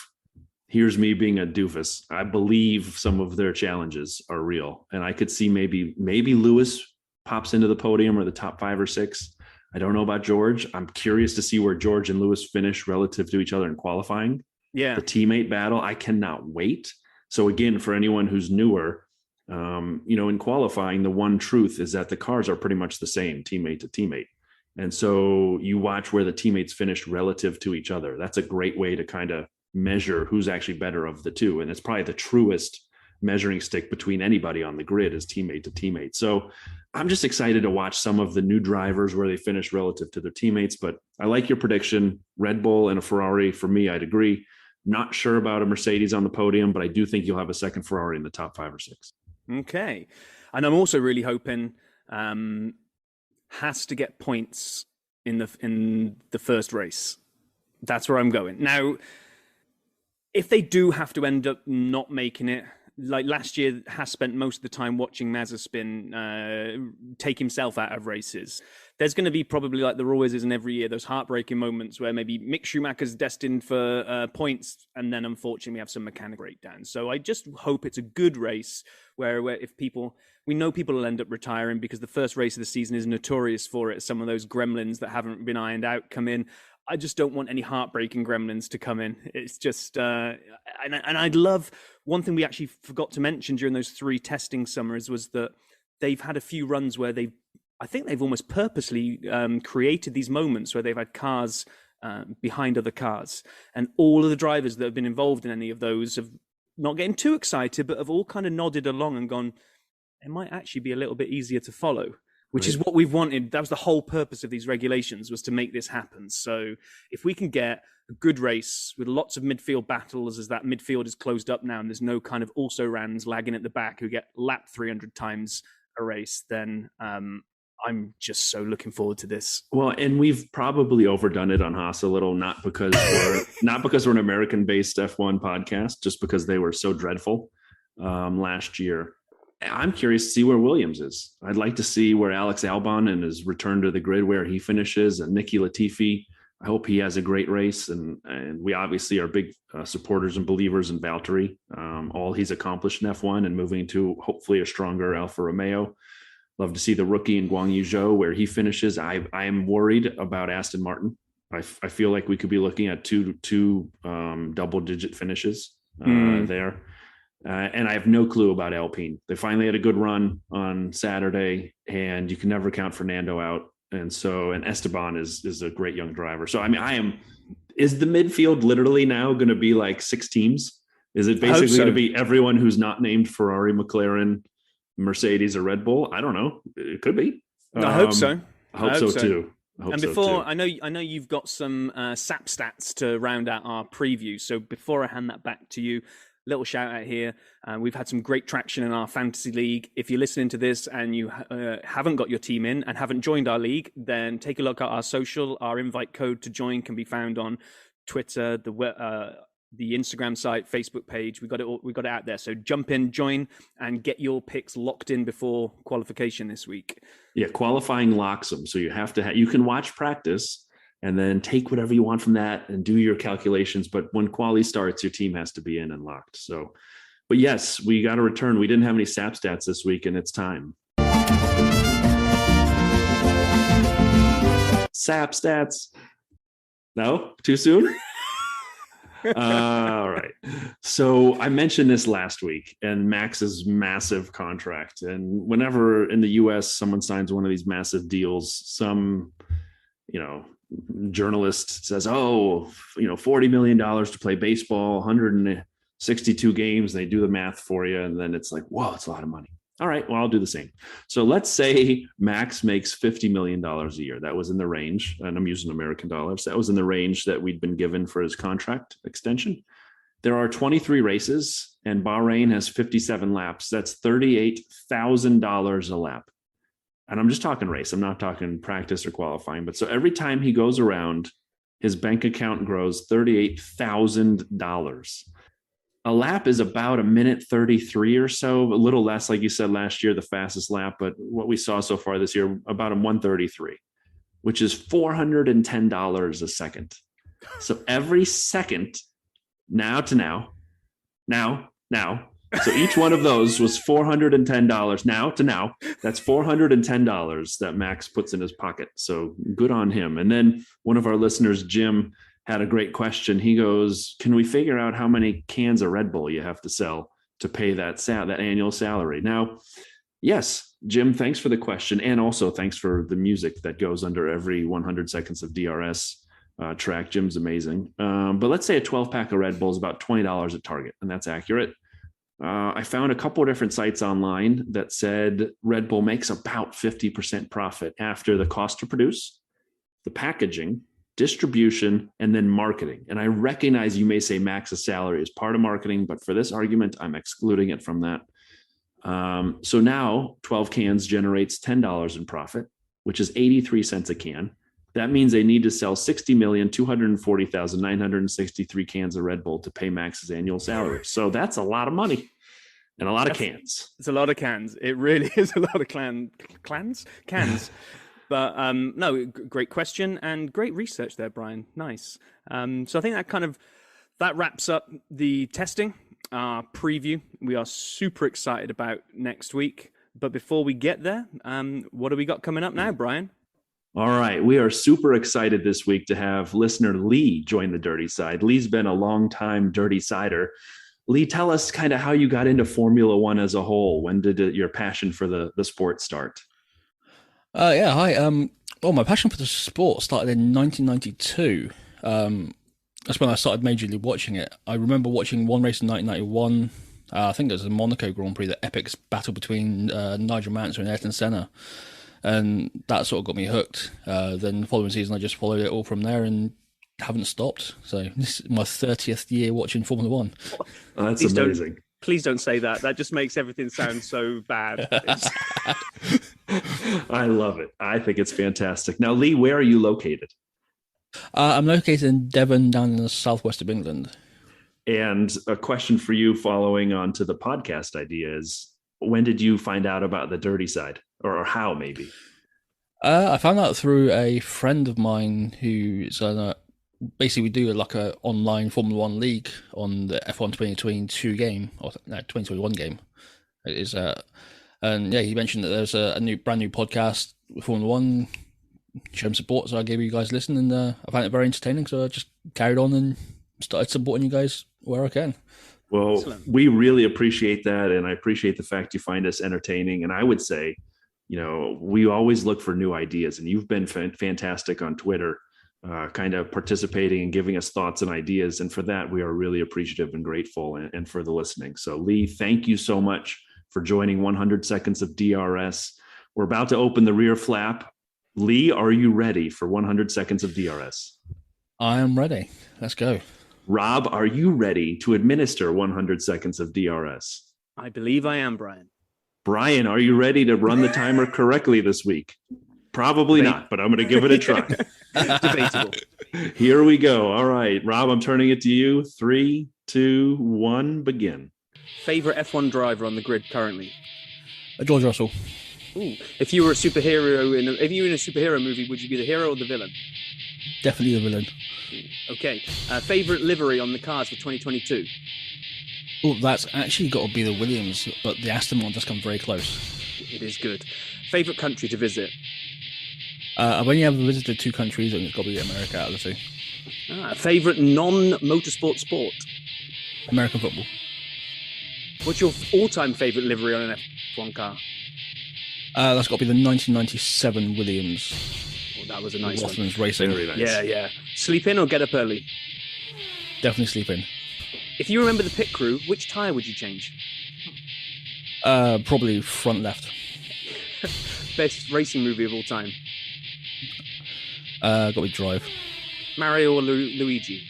here's me being a doofus, I believe some of their challenges are real. And I could see maybe Lewis pops into the podium or the top 5 or 6. I don't know about George. I'm curious to see where George and Lewis finish relative to each other in qualifying. Yeah. The teammate battle, I cannot wait. So again, for anyone who's newer, in qualifying, the one truth is that the cars are pretty much the same teammate to teammate. And so you watch where the teammates finished relative to each other. That's a great way to kind of measure who's actually better of the two. And it's probably the truest measuring stick between anybody on the grid is teammate to teammate. So I'm just excited to watch some of the new drivers where they finish relative to their teammates. But I like your prediction, Red Bull and a Ferrari. For me, I'd agree. Not sure about a Mercedes on the podium, but I do think you'll have a second Ferrari in the top 5 or 6. Okay. And I'm also really hoping has to get points in the first race. That's where I'm going. Now, if they do have to end up not making it, like last year, Haas spent most of the time watching Mazepin take himself out of races. There's going to be probably, like there always is in every year, those heartbreaking moments where maybe Mick Schumacher's destined for points, and then unfortunately we have some mechanic breakdowns. So I just hope it's a good race where if we know people will end up retiring because the first race of the season is notorious for it. Some of those gremlins that haven't been ironed out come in. I just don't want any heartbreaking gremlins to come in. It's just, and I'd love, one thing we actually forgot to mention during those 3 testing summers was that they've had a few runs where I think they've almost purposely created these moments where they've had cars behind other cars. And all of the drivers that have been involved in any of those have not getting too excited, but have all kind of nodded along and gone, it might actually be a little bit easier to follow. Which is what we've wanted. That was the whole purpose of these regulations, was to make this happen. So if we can get a good race with lots of midfield battles, as that midfield is closed up now and there's no kind of also-rans lagging at the back who get lapped 300 times a race, then I'm just so looking forward to this. Well, and we've probably overdone it on Haas a little, not because we're an American-based F1 podcast, just because they were so dreadful last year. I'm curious to see where Williams is. I'd like to see where Alex Albon and his return to the grid, where he finishes, and Nicky Latifi. I hope he has a great race. And we obviously are big supporters and believers in Valtteri, all he's accomplished in F1 and moving to hopefully a stronger Alfa Romeo. Love to see the rookie in Guang Yu Zhou where he finishes. I am worried about Aston Martin. I feel like we could be looking at two double-digit finishes there. And I have no clue about Alpine. They finally had a good run on Saturday, and you can never count Fernando out. And Esteban is a great young driver. So, I mean, is the midfield literally now going to be like 6 teams? Is it basically going to be everyone who's not named Ferrari, McLaren, Mercedes, or Red Bull? I don't know. It could be. I hope so. I hope so too. And before, I know you've got some SAP stats to round out our preview. So before I hand that back to you, little shout out here. We've had some great traction in our fantasy league. If you're listening to this and you haven't got your team in and haven't joined our league, then take a look at our social. Our invite code to join can be found on Twitter, the Instagram site, Facebook page. We got it out there. So jump in, join, and get your picks locked in before qualification this week. Yeah, qualifying locks them. So you have to you can watch practice and then take whatever you want from that and do your calculations. But when quali starts, your team has to be in and locked. So, but yes, we got to return. We didn't have any SAP stats this week, and it's time. SAP stats. No? Too soon? All right. So I mentioned this last week and Max's massive contract. And whenever in the US someone signs one of these massive deals, some, journalist says, $40 million to play baseball, 162 games. They do the math for you. And then it's like, whoa, it's a lot of money. All right, well, I'll do the same. So let's say Max makes $50 million a year. That was in the range, and I'm using American dollars. That was in the range that we'd been given for his contract extension. There are 23 races, and Bahrain has 57 laps. That's $38,000 a lap. And I'm just talking race. I'm not talking practice or qualifying. But so every time he goes around, his bank account grows $38,000. A lap is about a minute 33 or so, a little less, like you said last year, the fastest lap. But what we saw so far this year, about a 133, which is $410 a second. So every second, now. So each one of those was $410 now to now. That's $410 that Max puts in his pocket. So good on him. And then one of our listeners, Jim, had a great question. He goes, can we figure out how many cans of Red Bull you have to sell to pay that annual salary? Now, yes, Jim, thanks for the question. And also thanks for the music that goes under every 100 seconds of DRS track. Jim's amazing. But let's say a 12-pack of Red Bull is about $20 at Target, and that's accurate. I found a couple of different sites online that said Red Bull makes about 50% profit after the cost to produce, the packaging, distribution, and then marketing. And I recognize you may say Max's salary is part of marketing, but for this argument, I'm excluding it from that. So now 12 cans generates $10 in profit, which is 83 cents a can. That means they need to sell 60,240,963 cans of Red Bull to pay Max's annual salary. So that's a lot of money and a lot of cans. It's a lot of cans. It really is a lot of cans. But no, great question and great research there, Brian. Nice. So I think that wraps up the testing preview. We are super excited about next week. But before we get there, what do we got coming up now, Brian? All right. We are super excited this week to have listener Lee join the Dirty Side. Lee's been a long-time Dirty Sider. Lee, tell us kind of how you got into Formula One as a whole. When did your passion for the sport start? Yeah, hi. My passion for the sport started in 1992. That's when I started majorly watching it. I remember watching one race in 1991. I think it was the Monaco Grand Prix, the epic battle between Nigel Mansell and Ayrton Senna. And that sort of got me hooked. Then the following season, I just followed it all from there and haven't stopped. So this is my 30th year watching Formula One. Oh, that's amazing. Please don't say that. That just makes everything sound so bad. I love it. I think it's fantastic. Now, Lee, where are you located? I'm located in Devon, down in the southwest of England. And a question for you following on to the podcast idea is, when did you find out about the Dirty Side? Or how, maybe? I found out through a friend of mine who's basically we do like a online Formula One league on the F1 2022 game, or 2021 game. It is, and yeah, he mentioned that there's a brand new podcast with Formula One. Show him support, so I gave you guys a listen, and I found it very entertaining. So I just carried on and started supporting you guys where I can. Well, excellent. We really appreciate that, and I appreciate the fact you find us entertaining. And I would say, we always look for new ideas, and you've been fantastic on Twitter, kind of participating and giving us thoughts and ideas. And for that, we are really appreciative and grateful, and for the listening. So Lee, thank you so much for joining 100 Seconds of DRS. We're about to open the rear flap. Lee, are you ready for 100 Seconds of DRS? I am ready. Let's go. Rob, are you ready to administer 100 Seconds of DRS? I believe I am, Brian. Brian, are you ready to run the timer correctly this week? Probably not, but I'm going to give it a try. Debatable. Here we go. All right, Rob, I'm turning it to you. 3, 2, 1, begin. Favorite F1 driver on the grid currently? George Russell. Ooh. If you were a superhero in a superhero movie, would you be the hero or the villain? Definitely the villain. Okay. Favorite livery on the cars for 2022? Oh, that's actually got to be the Williams, but the Aston Martin just come very close. It is good. Favorite country to visit? I've only ever visited 2 countries, and it's got to be America out of the 2. Favorite non-motorsport sport? American football. What's your all-time favorite livery on an F1 car? That's got to be the 1997 Williams. Oh, that was a nice one. Rothmans Racing. Very nice. Yeah. Sleep in or get up early? Definitely sleep in. If you remember the pit crew, which tyre would you change? Probably front left. Best racing movie of all time? Got to be Drive. Mario or Luigi?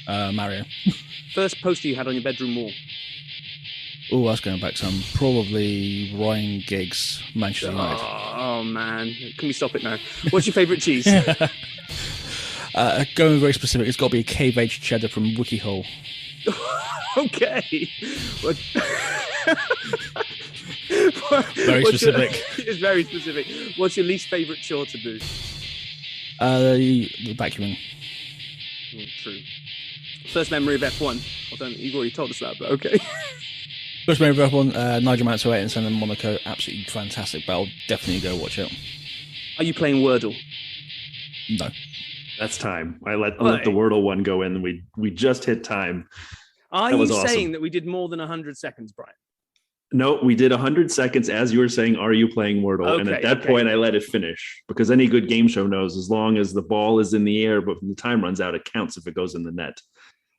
Mario. First poster you had on your bedroom wall? Oh, that's going back some. Probably Ryan Giggs, Manchester United. Oh, man. Can we stop it now? What's your favourite cheese? Going very specific, it's got to be a cave-aged cheddar from WikiHole. Okay. Very specific. It's very specific. What's your least favourite chore to do? The vacuuming. True. First memory of F1. You've already told us that, but okay. First memory of F1, Nigel Mansell 8 and 7 in Monaco. Absolutely fantastic, but I'll definitely go watch it. Are you playing Wordle? No. That's time. I let the Wordle one go in. We just hit time. Are That you was awesome. saying that we did more than 100 seconds, Brian? No, we did 100 seconds as you were saying, are you playing Wordle? And at that point, I let it finish because any good game show knows as long as the ball is in the air, but when the time runs out, it counts if it goes in the net.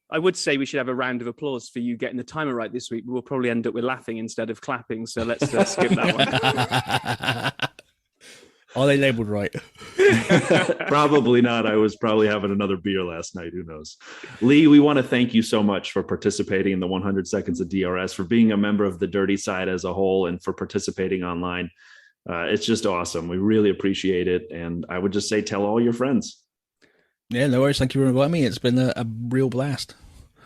I would say we should have a round of applause for you getting the timer right this week, but we'll probably end up with laughing instead of clapping. So let's skip that one. Are they labelled right? Probably not. I was probably having another beer last night. Who knows? Lee, we want to thank you so much for participating in the 100 Seconds of DRS, for being a member of the Dirty Side as a whole, and for participating online. It's just awesome. We really appreciate it. And I would just say, tell all your friends. Yeah, no worries. Thank you for inviting me. It's been a real blast.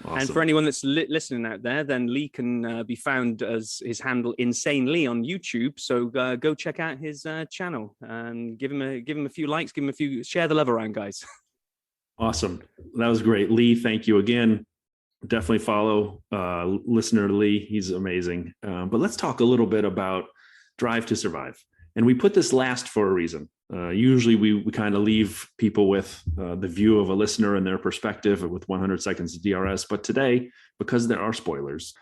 Awesome. And for anyone that's listening out there, then Lee can be found as his handle Insane Lee on YouTube. So go check out his channel and give him a few likes, share the love around, guys. Awesome. That was great. Lee, thank you again. Definitely follow listener Lee. He's amazing. But let's talk a little bit about Drive to Survive. And we put this last for a reason. Usually we kind of leave people with the view of a listener and their perspective with 100 Seconds of DRS. But today, because there are spoilers,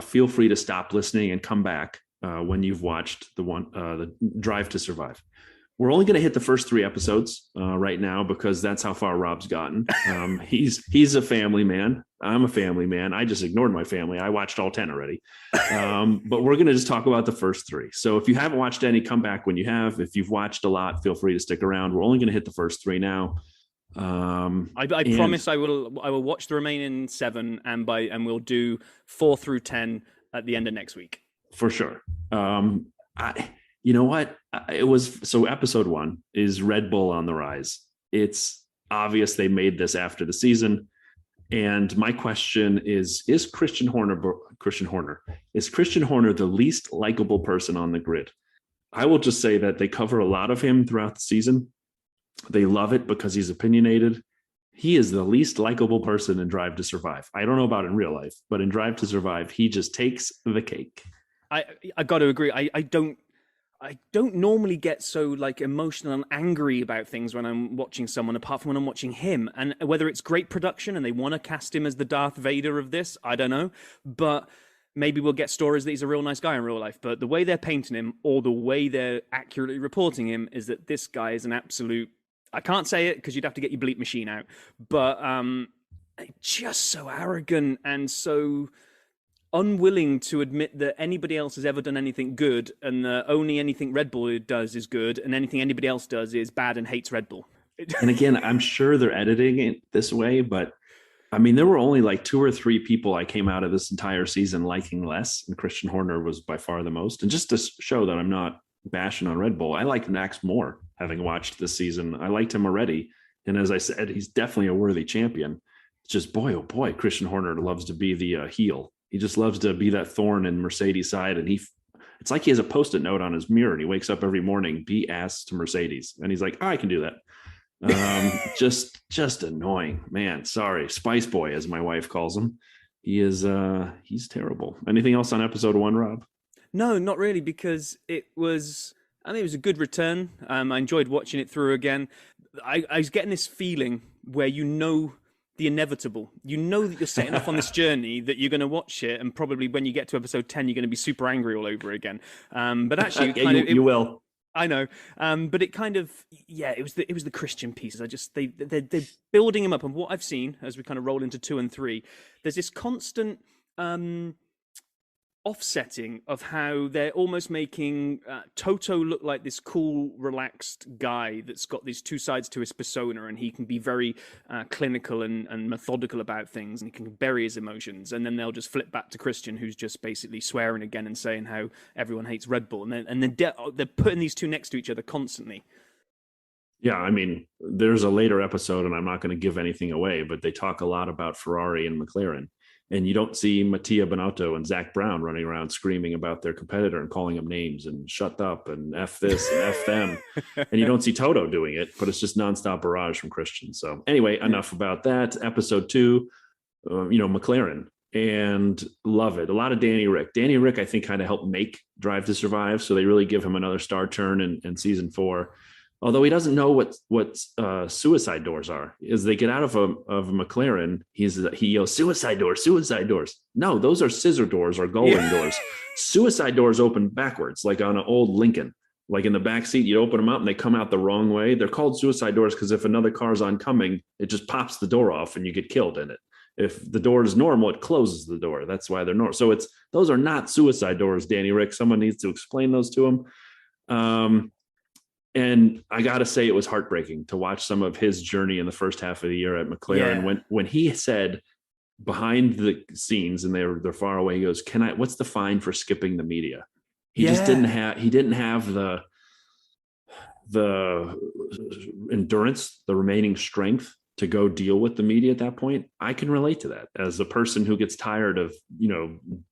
feel free to stop listening and come back when you've watched the Drive to Survive. We're only going to hit the first 3 episodes right now because that's how far Rob's gotten. He's a family man. I'm a family man. I just ignored my family. I watched all 10 already. But we're going to just talk about the first 3. So if you haven't watched any, come back when you have. If you've watched a lot, feel free to stick around. We're only going to hit the first 3 now. I promise I will watch the remaining 7 and we'll do 4 through 10 at the end of next week. For sure. You know what? Episode 1 is Red Bull on the rise. It's obvious they made this after the season. And my question is Christian Horner the least likable person on the grid? I will just say that they cover a lot of him throughout the season. They love it because he's opinionated. He is the least likable person in Drive to Survive. I don't know about in real life, but in Drive to Survive, he just takes the cake. I got to agree. I don't normally get so emotional and angry about things when I'm watching someone, apart from when I'm watching him. And whether it's great production and they want to cast him as the Darth Vader of this, I don't know. But maybe we'll get stories that he's a real nice guy in real life. But the way they're painting him, or the way they're accurately reporting him, is that this guy is an absolute... I can't say it because you'd have to get your bleep machine out. But just so arrogant and so unwilling to admit that anybody else has ever done anything good, and that only anything Red Bull does is good, and anything anybody else does is bad and hates Red Bull. And again, I'm sure they're editing it this way, but I mean, there were only 2 or 3 people I came out of this entire season liking less, and Christian Horner was by far the most. And just to show that I'm not bashing on Red Bull, I like Max more, having watched this season. I liked him already. And as I said, he's definitely a worthy champion. It's just, boy, oh boy, Christian Horner loves to be the heel. He just loves to be that thorn in Mercedes' side. And it's like he has a Post-it note on his mirror, and he wakes up every morning, be ass to Mercedes. And he's like, I can do that. Just annoying, man. Sorry. Spice Boy, as my wife calls him. He's terrible. Anything else on episode 1, Rob? No, not really, because it was I think it was a good return. I enjoyed watching it through again. I was getting this feeling where you know the inevitable. You know that you're setting off on this journey, that you're going to watch it, and probably when you get to episode 10, you're going to be super angry all over again. But actually, You will. I know, but it kind of, yeah, it was the Christian pieces. They're building him up, and what I've seen as we kind of roll into 2 and 3, there's this constant offsetting of how they're almost making Toto look like this cool, relaxed guy that's got these two sides to his persona, and he can be very clinical and methodical about things, and he can bury his emotions. And then they'll just flip back to Christian, who's just basically swearing again and saying how everyone hates Red Bull, and then they're putting these two next to each other constantly. Yeah, I mean, there's a later episode, and I'm not going to give anything away, but they talk a lot about Ferrari and McLaren. And you don't see Mattia Binotto and Zach Brown running around screaming about their competitor and calling them names and shut up and F this and F them. And you don't see Toto doing it, but it's just nonstop barrage from Christian. So anyway, enough about that. Episode 2, McLaren, and love it. A lot of Danny Rick. Danny Rick, I think, kind of helped make Drive to Survive. So they really give him another star turn in season 4. Although he doesn't know what suicide doors are. As they get out of a McLaren, he yells, suicide doors. No, those are scissor doors or gullwing doors. Suicide doors open backwards, like on an old Lincoln. Like in the back seat, you open them up and they come out the wrong way. They're called suicide doors because if another car's oncoming, it just pops the door off and you get killed in it. If the door is normal, it closes the door. That's why they're normal. So those are not suicide doors, Danny Rick. Someone needs to explain those to him. And I got to say, it was heartbreaking to watch some of his journey in the first half of the year at McLaren. When he said behind the scenes and they're far away, he goes, what's the fine for skipping the media? He just didn't have the endurance, the remaining strength to go deal with the media at that point. I can relate to that as a person who gets tired of,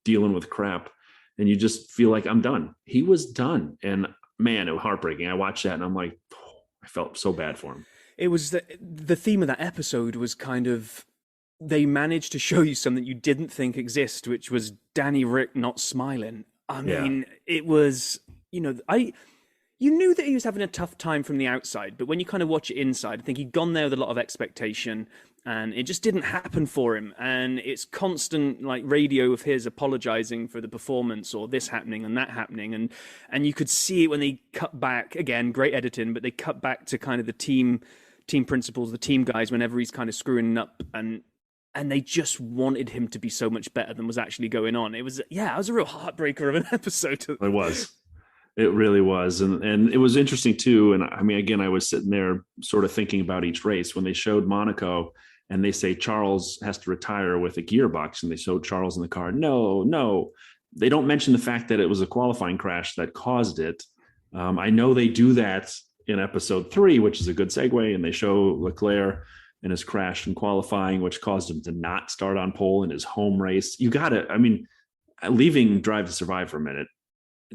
dealing with crap, and you just feel like I'm done. He was done. And man, it was heartbreaking. I watched that and I'm like, I felt so bad for him. It was the theme of that episode was kind of, they managed to show you something you didn't think exist, which was Danny Rick not smiling. I mean, it was, you knew that he was having a tough time from the outside, but when you kind of watch it inside, I think he'd gone there with a lot of expectation, and it just didn't happen for him. And it's constant like radio of his apologizing for the performance or this happening and that happening. And you could see it when they cut back, again, great editing, but they cut back to kind of the team principals, the team guys, whenever he's kind of screwing up, and they just wanted him to be so much better than was actually going on. It was a real heartbreaker of an episode. It was. It really was. And it was interesting too. And I mean, again, I was sitting there sort of thinking about each race when they showed Monaco and they say Charles has to retire with a gearbox, and they showed Charles in the car. No, they don't mention the fact that it was a qualifying crash that caused it. I know they do that in episode 3, which is a good segue. And they show Leclerc and his crash in qualifying, which caused him to not start on pole in his home race. Leaving Drive to Survive for a minute,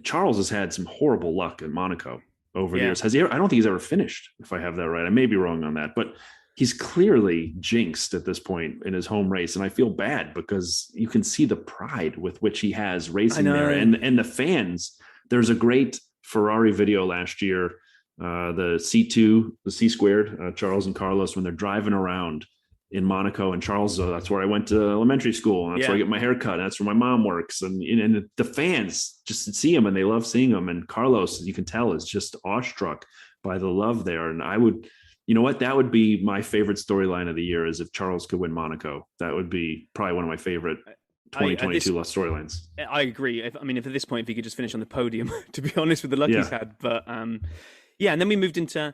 Charles has had some horrible luck in Monaco over the years. Has he ever? I don't think he's ever finished, if I have that right. I may be wrong on that, but he's clearly jinxed at this point in his home race. And I feel bad because you can see the pride with which he has racing there. And the fans, there's a great Ferrari video last year, the C2, the C squared, Charles and Carlos, when they're driving around in Monaco, and Charles, that's where I went to elementary school, and that's where I get my hair cut, and that's where my mom works, and the fans just see him and they love seeing him. And Carlos, you can tell, is just awestruck by the love there. And I would, that would be my favorite storyline of the year, is if Charles could win Monaco. That would be probably one of my favorite 2022 storylines. I agree. If at this point, if he could just finish on the podium, to be honest, with the luck he's had. But and then we moved into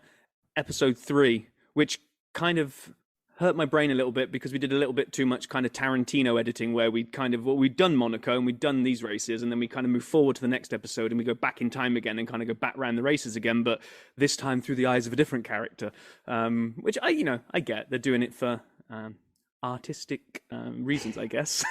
episode 3, which kind of hurt my brain a little bit because we did a little bit too much kind of Tarantino editing, where we'd done Monaco and we'd done these races, and then we kind of move forward to the next episode and we go back in time again and kind of go back around the races again, but this time through the eyes of a different character, which I get. They're doing it for artistic reasons, I guess.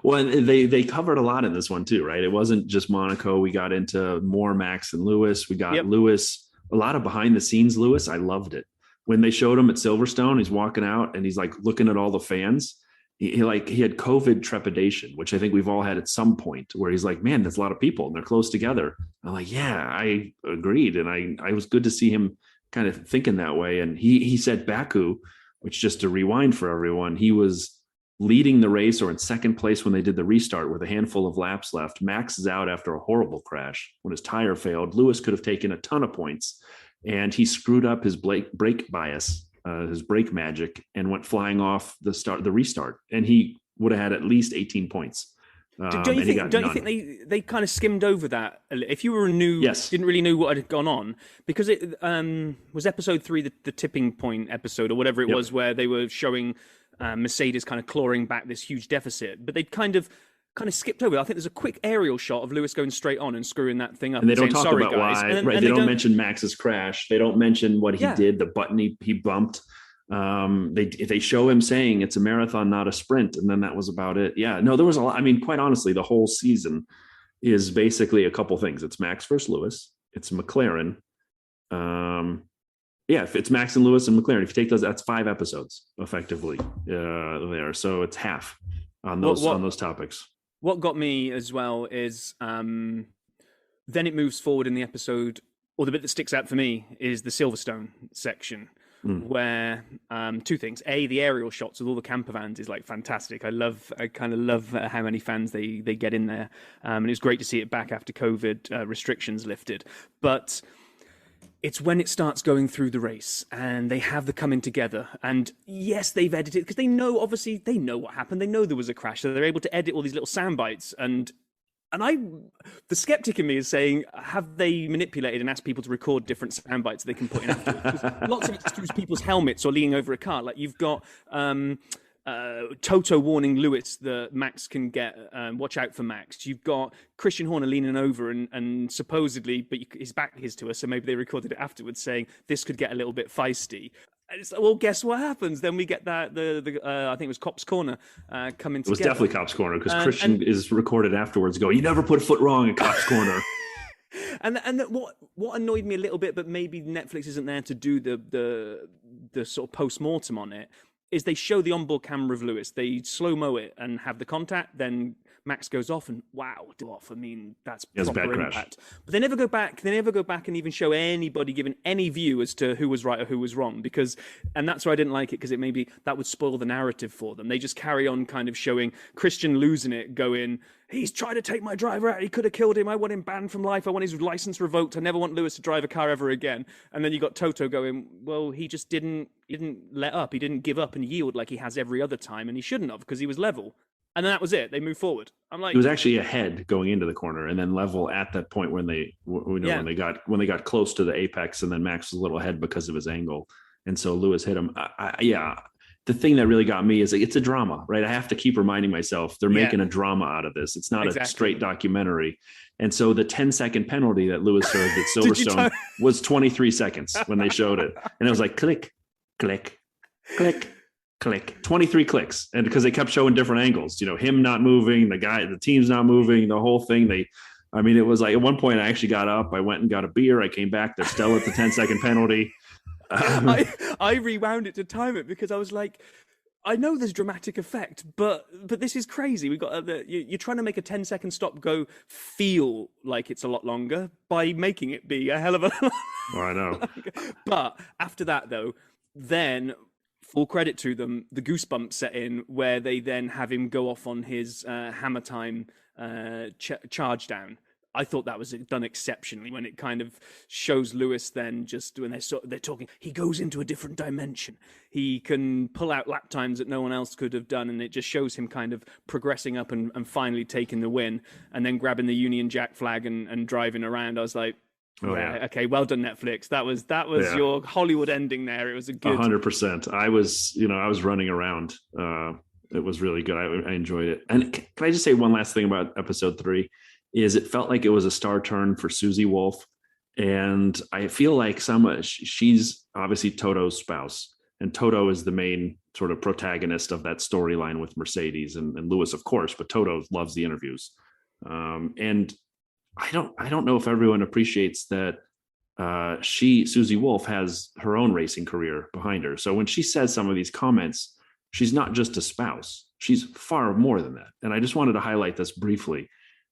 Well, they covered a lot in this one too, right? It wasn't just Monaco. We got into more Max and Lewis. We got Lewis, a lot of behind the scenes Lewis. I loved it. When they showed him at Silverstone, he's walking out and he's like looking at all the fans, he had COVID trepidation, which I think we've all had at some point, where he's like, man, there's a lot of people and they're close together. I'm like, yeah, I agreed. And I was good to see him kind of thinking that way. And he said Baku, which, just to rewind for everyone, he was leading the race or in second place when they did the restart with a handful of laps left. Max is out after a horrible crash when his tire failed. Lewis could have taken a ton of points, and he screwed up his brake bias, his brake magic, and went flying off the restart. And he would have had at least 18 points. Don't you think they kind of skimmed over that? If you were didn't really know what had gone on, because it was episode 3, the tipping point episode or whatever it was, where they were showing Mercedes kind of clawing back this huge deficit, but they'd kind of skipped over. I think there's a quick aerial shot of Lewis going straight on and screwing that thing up. And they don't saying, talk about guys. why. They don't mention Max's crash. They don't mention what he did, the button he bumped. They show him saying it's a marathon, not a sprint, and then that was about it. Yeah, no, there was a lot. I mean, quite honestly, the whole season is basically a couple things. It's Max versus Lewis. It's McLaren. If it's Max and Lewis and McLaren, if you take those, that's 5 episodes effectively there. So it's half on those topics. What got me as well is then it moves forward in the episode, or the bit that sticks out for me is the Silverstone section. Where 2 things. A, the aerial shots with all the camper vans is like fantastic. I kind of love how many fans they get in there. And it's great to see it back after COVID restrictions lifted. But it's when it starts going through the race and they have the coming together. And yes, they've edited because they know what happened. They know there was a crash. So they're able to edit all these little sound bites. And the skeptic in me is saying, have they manipulated and asked people to record different sound bites they can put in afterwards? Lots of it's through people's helmets or leaning over a car. Like you've got Toto warning Lewis that Max can get, watch out for Max. You've got Christian Horner leaning over and supposedly, but his back is to us, so maybe they recorded it afterwards saying this could get a little bit feisty. It's like, well, guess what happens? Then we get that I think it was Cop's Corner coming together. It was definitely Cop's Corner because Christian is recorded afterwards going, you never put a foot wrong in Cop's Corner. And what annoyed me a little bit, but maybe Netflix isn't there to do the sort of post-mortem on it, is they show the onboard camera of Lewis. They slow-mo it and have the contact, then Max goes off and wow, I mean, that's proper impact. But they never go back. They never go back and even show anybody giving any view as to who was right or who was wrong. And that's why I didn't like it, because that would spoil the narrative for them. They just carry on kind of showing Christian losing it, going, he's trying to take my driver out. He could have killed him. I want him banned from life. I want his license revoked. I never want Lewis to drive a car ever again. And then you got Toto going, well, he just didn't let up. He didn't give up and yield like he has every other time, and he shouldn't have because he was level. And then that was it. They moved forward. I'm like, he was actually ahead going into the corner, and then level at that point when they got close to the apex, and then Max was a little ahead because of his angle, and so Lewis hit him. The thing that really got me is it's a drama, right? I have to keep reminding myself they're making a drama out of this. It's not a straight documentary. And so the 10-second penalty that Lewis served at Silverstone was 23 seconds when they showed it, and it was like click, click, click. Click, 23 clicks. And because they kept showing different angles, him not moving, the team's not moving, the whole thing. It was like at one point I actually got up, I went and got a beer, I came back, they're still at the 10-second penalty. I rewound it to time it because I was like, I know there's dramatic effect, but this is crazy. We got you're trying to make a 10-second stop go feel like it's a lot longer by making it be a hell of a lot I know. But after that though, then full credit to them, the goosebumps set in where they then have him go off on his hammer time charge down. I thought that was done exceptionally when it kind of shows Lewis then just when they're talking, he goes into a different dimension. He can pull out lap times that no one else could have done, and it just shows him kind of progressing up and finally taking the win, and then grabbing the Union Jack flag and driving around. I was like, okay, well done, Netflix. That was your Hollywood ending there. It was a good 100%. I was running around. It was really good. I enjoyed it. And can I just say one last thing about episode 3? Is it felt like it was a star turn for Susie Wolf, and I feel like she's obviously Toto's spouse, and Toto is the main sort of protagonist of that storyline with Mercedes and Lewis, of course, but Toto loves the interviews, and I don't know if everyone appreciates that Susie Wolf has her own racing career behind her. So when she says some of these comments, she's not just a spouse. She's far more than that. And I just wanted to highlight this briefly.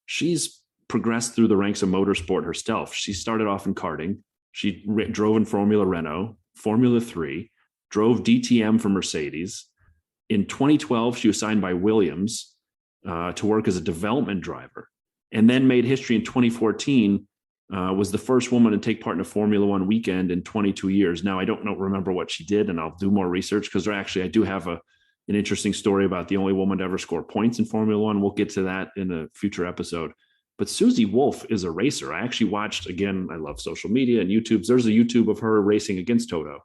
She's progressed through the ranks of motorsport herself. She started off in karting. She drove in Formula Renault, Formula 3, drove DTM for Mercedes. In 2012, she was signed by Williams to work as a development driver, and then made history in 2014. Was the first woman to take part in a Formula One weekend in 22 years. Now, I don't remember what she did, and I'll do more research because I do have an interesting story about the only woman to ever score points in Formula One. We'll get to that in a future episode. But Susie Wolff is a racer. I actually watched, again, I love social media and YouTube. There's a YouTube of her racing against Toto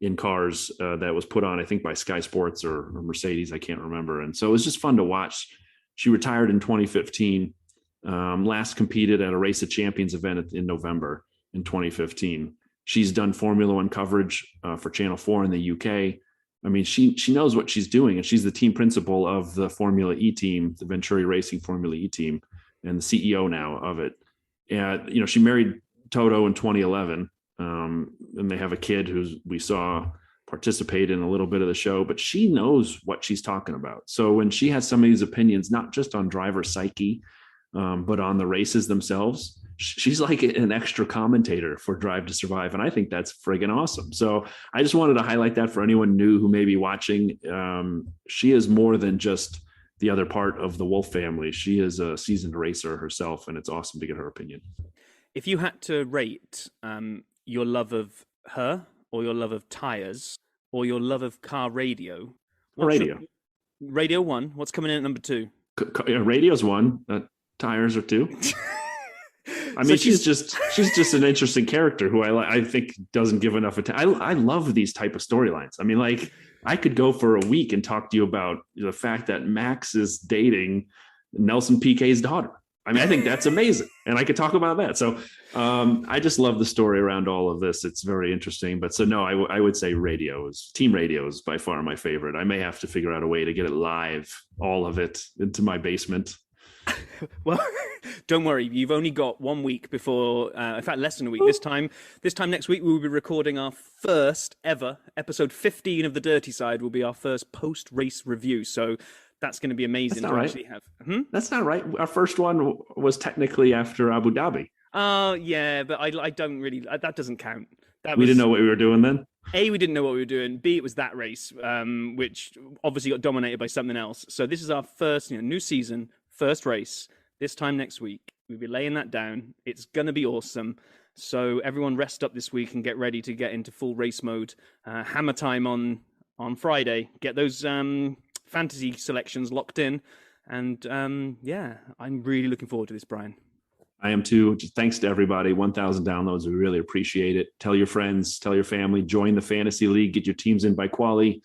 in cars that was put on, I think, by Sky Sports or Mercedes. I can't remember. And so it was just fun to watch. She retired in 2015. Last competed at a Race of Champions event in November in 2015. She's done Formula One coverage for Channel 4 in the UK. I mean, she knows what she's doing, and she's the team principal of the Formula E team, the Venturi Racing Formula E team, and the CEO now of it. And, she married Toto in 2011, and they have a kid who we saw participate in a little bit of the show, but she knows what she's talking about. So when she has some of these opinions, not just on driver psyche, but on the races themselves, she's like an extra commentator for Drive to Survive. And I think that's friggin' awesome. So I just wanted to highlight that for anyone new who may be watching. She is more than just the other part of the Wolff family. She is a seasoned racer herself, and it's awesome to get her opinion. If you had to rate your love of her, or your love of tires, or your love of car radio, Radio 1, what's coming in at number 2? Radio's 1, tires are 2. I mean, she's just an interesting character who I think doesn't give enough attention. I love these type of storylines. I mean, like, I could go for a week and talk to you about the fact that Max is dating Nelson Piquet's daughter. I mean, I think that's amazing, and I could talk about that. So I just love the story around all of this. It's very interesting. But so no, I would say Team Radio is by far my favorite. I may have to figure out a way to get it live, all of it, into my basement. Well, don't worry. You've only got 1 week before, in fact, less than a week. This time next week, we will be recording our first ever episode 15 of The Dirty Side will be our first post-race review. So that's going to be amazing to actually have. That's not right. Our first one was technically after Abu Dhabi. Oh, yeah, but I don't really, that doesn't count. We didn't know what we were doing then? A, we didn't know what we were doing. B, it was that race, which obviously got dominated by something else. So this is our first new season, first race. This time next week, we'll be laying that down. It's going to be awesome. So everyone rest up this week and get ready to get into full race mode. Hammer time on Friday. Get those fantasy selections locked in. And yeah, I'm really looking forward to this, Brian. I am too. Just thanks to everybody. 1,000 downloads. We really appreciate it. Tell your friends, tell your family, join the fantasy league, get your teams in by quali.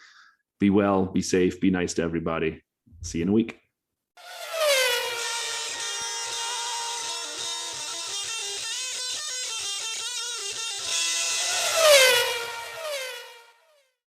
Be well, be safe, be nice to everybody. See you in a week.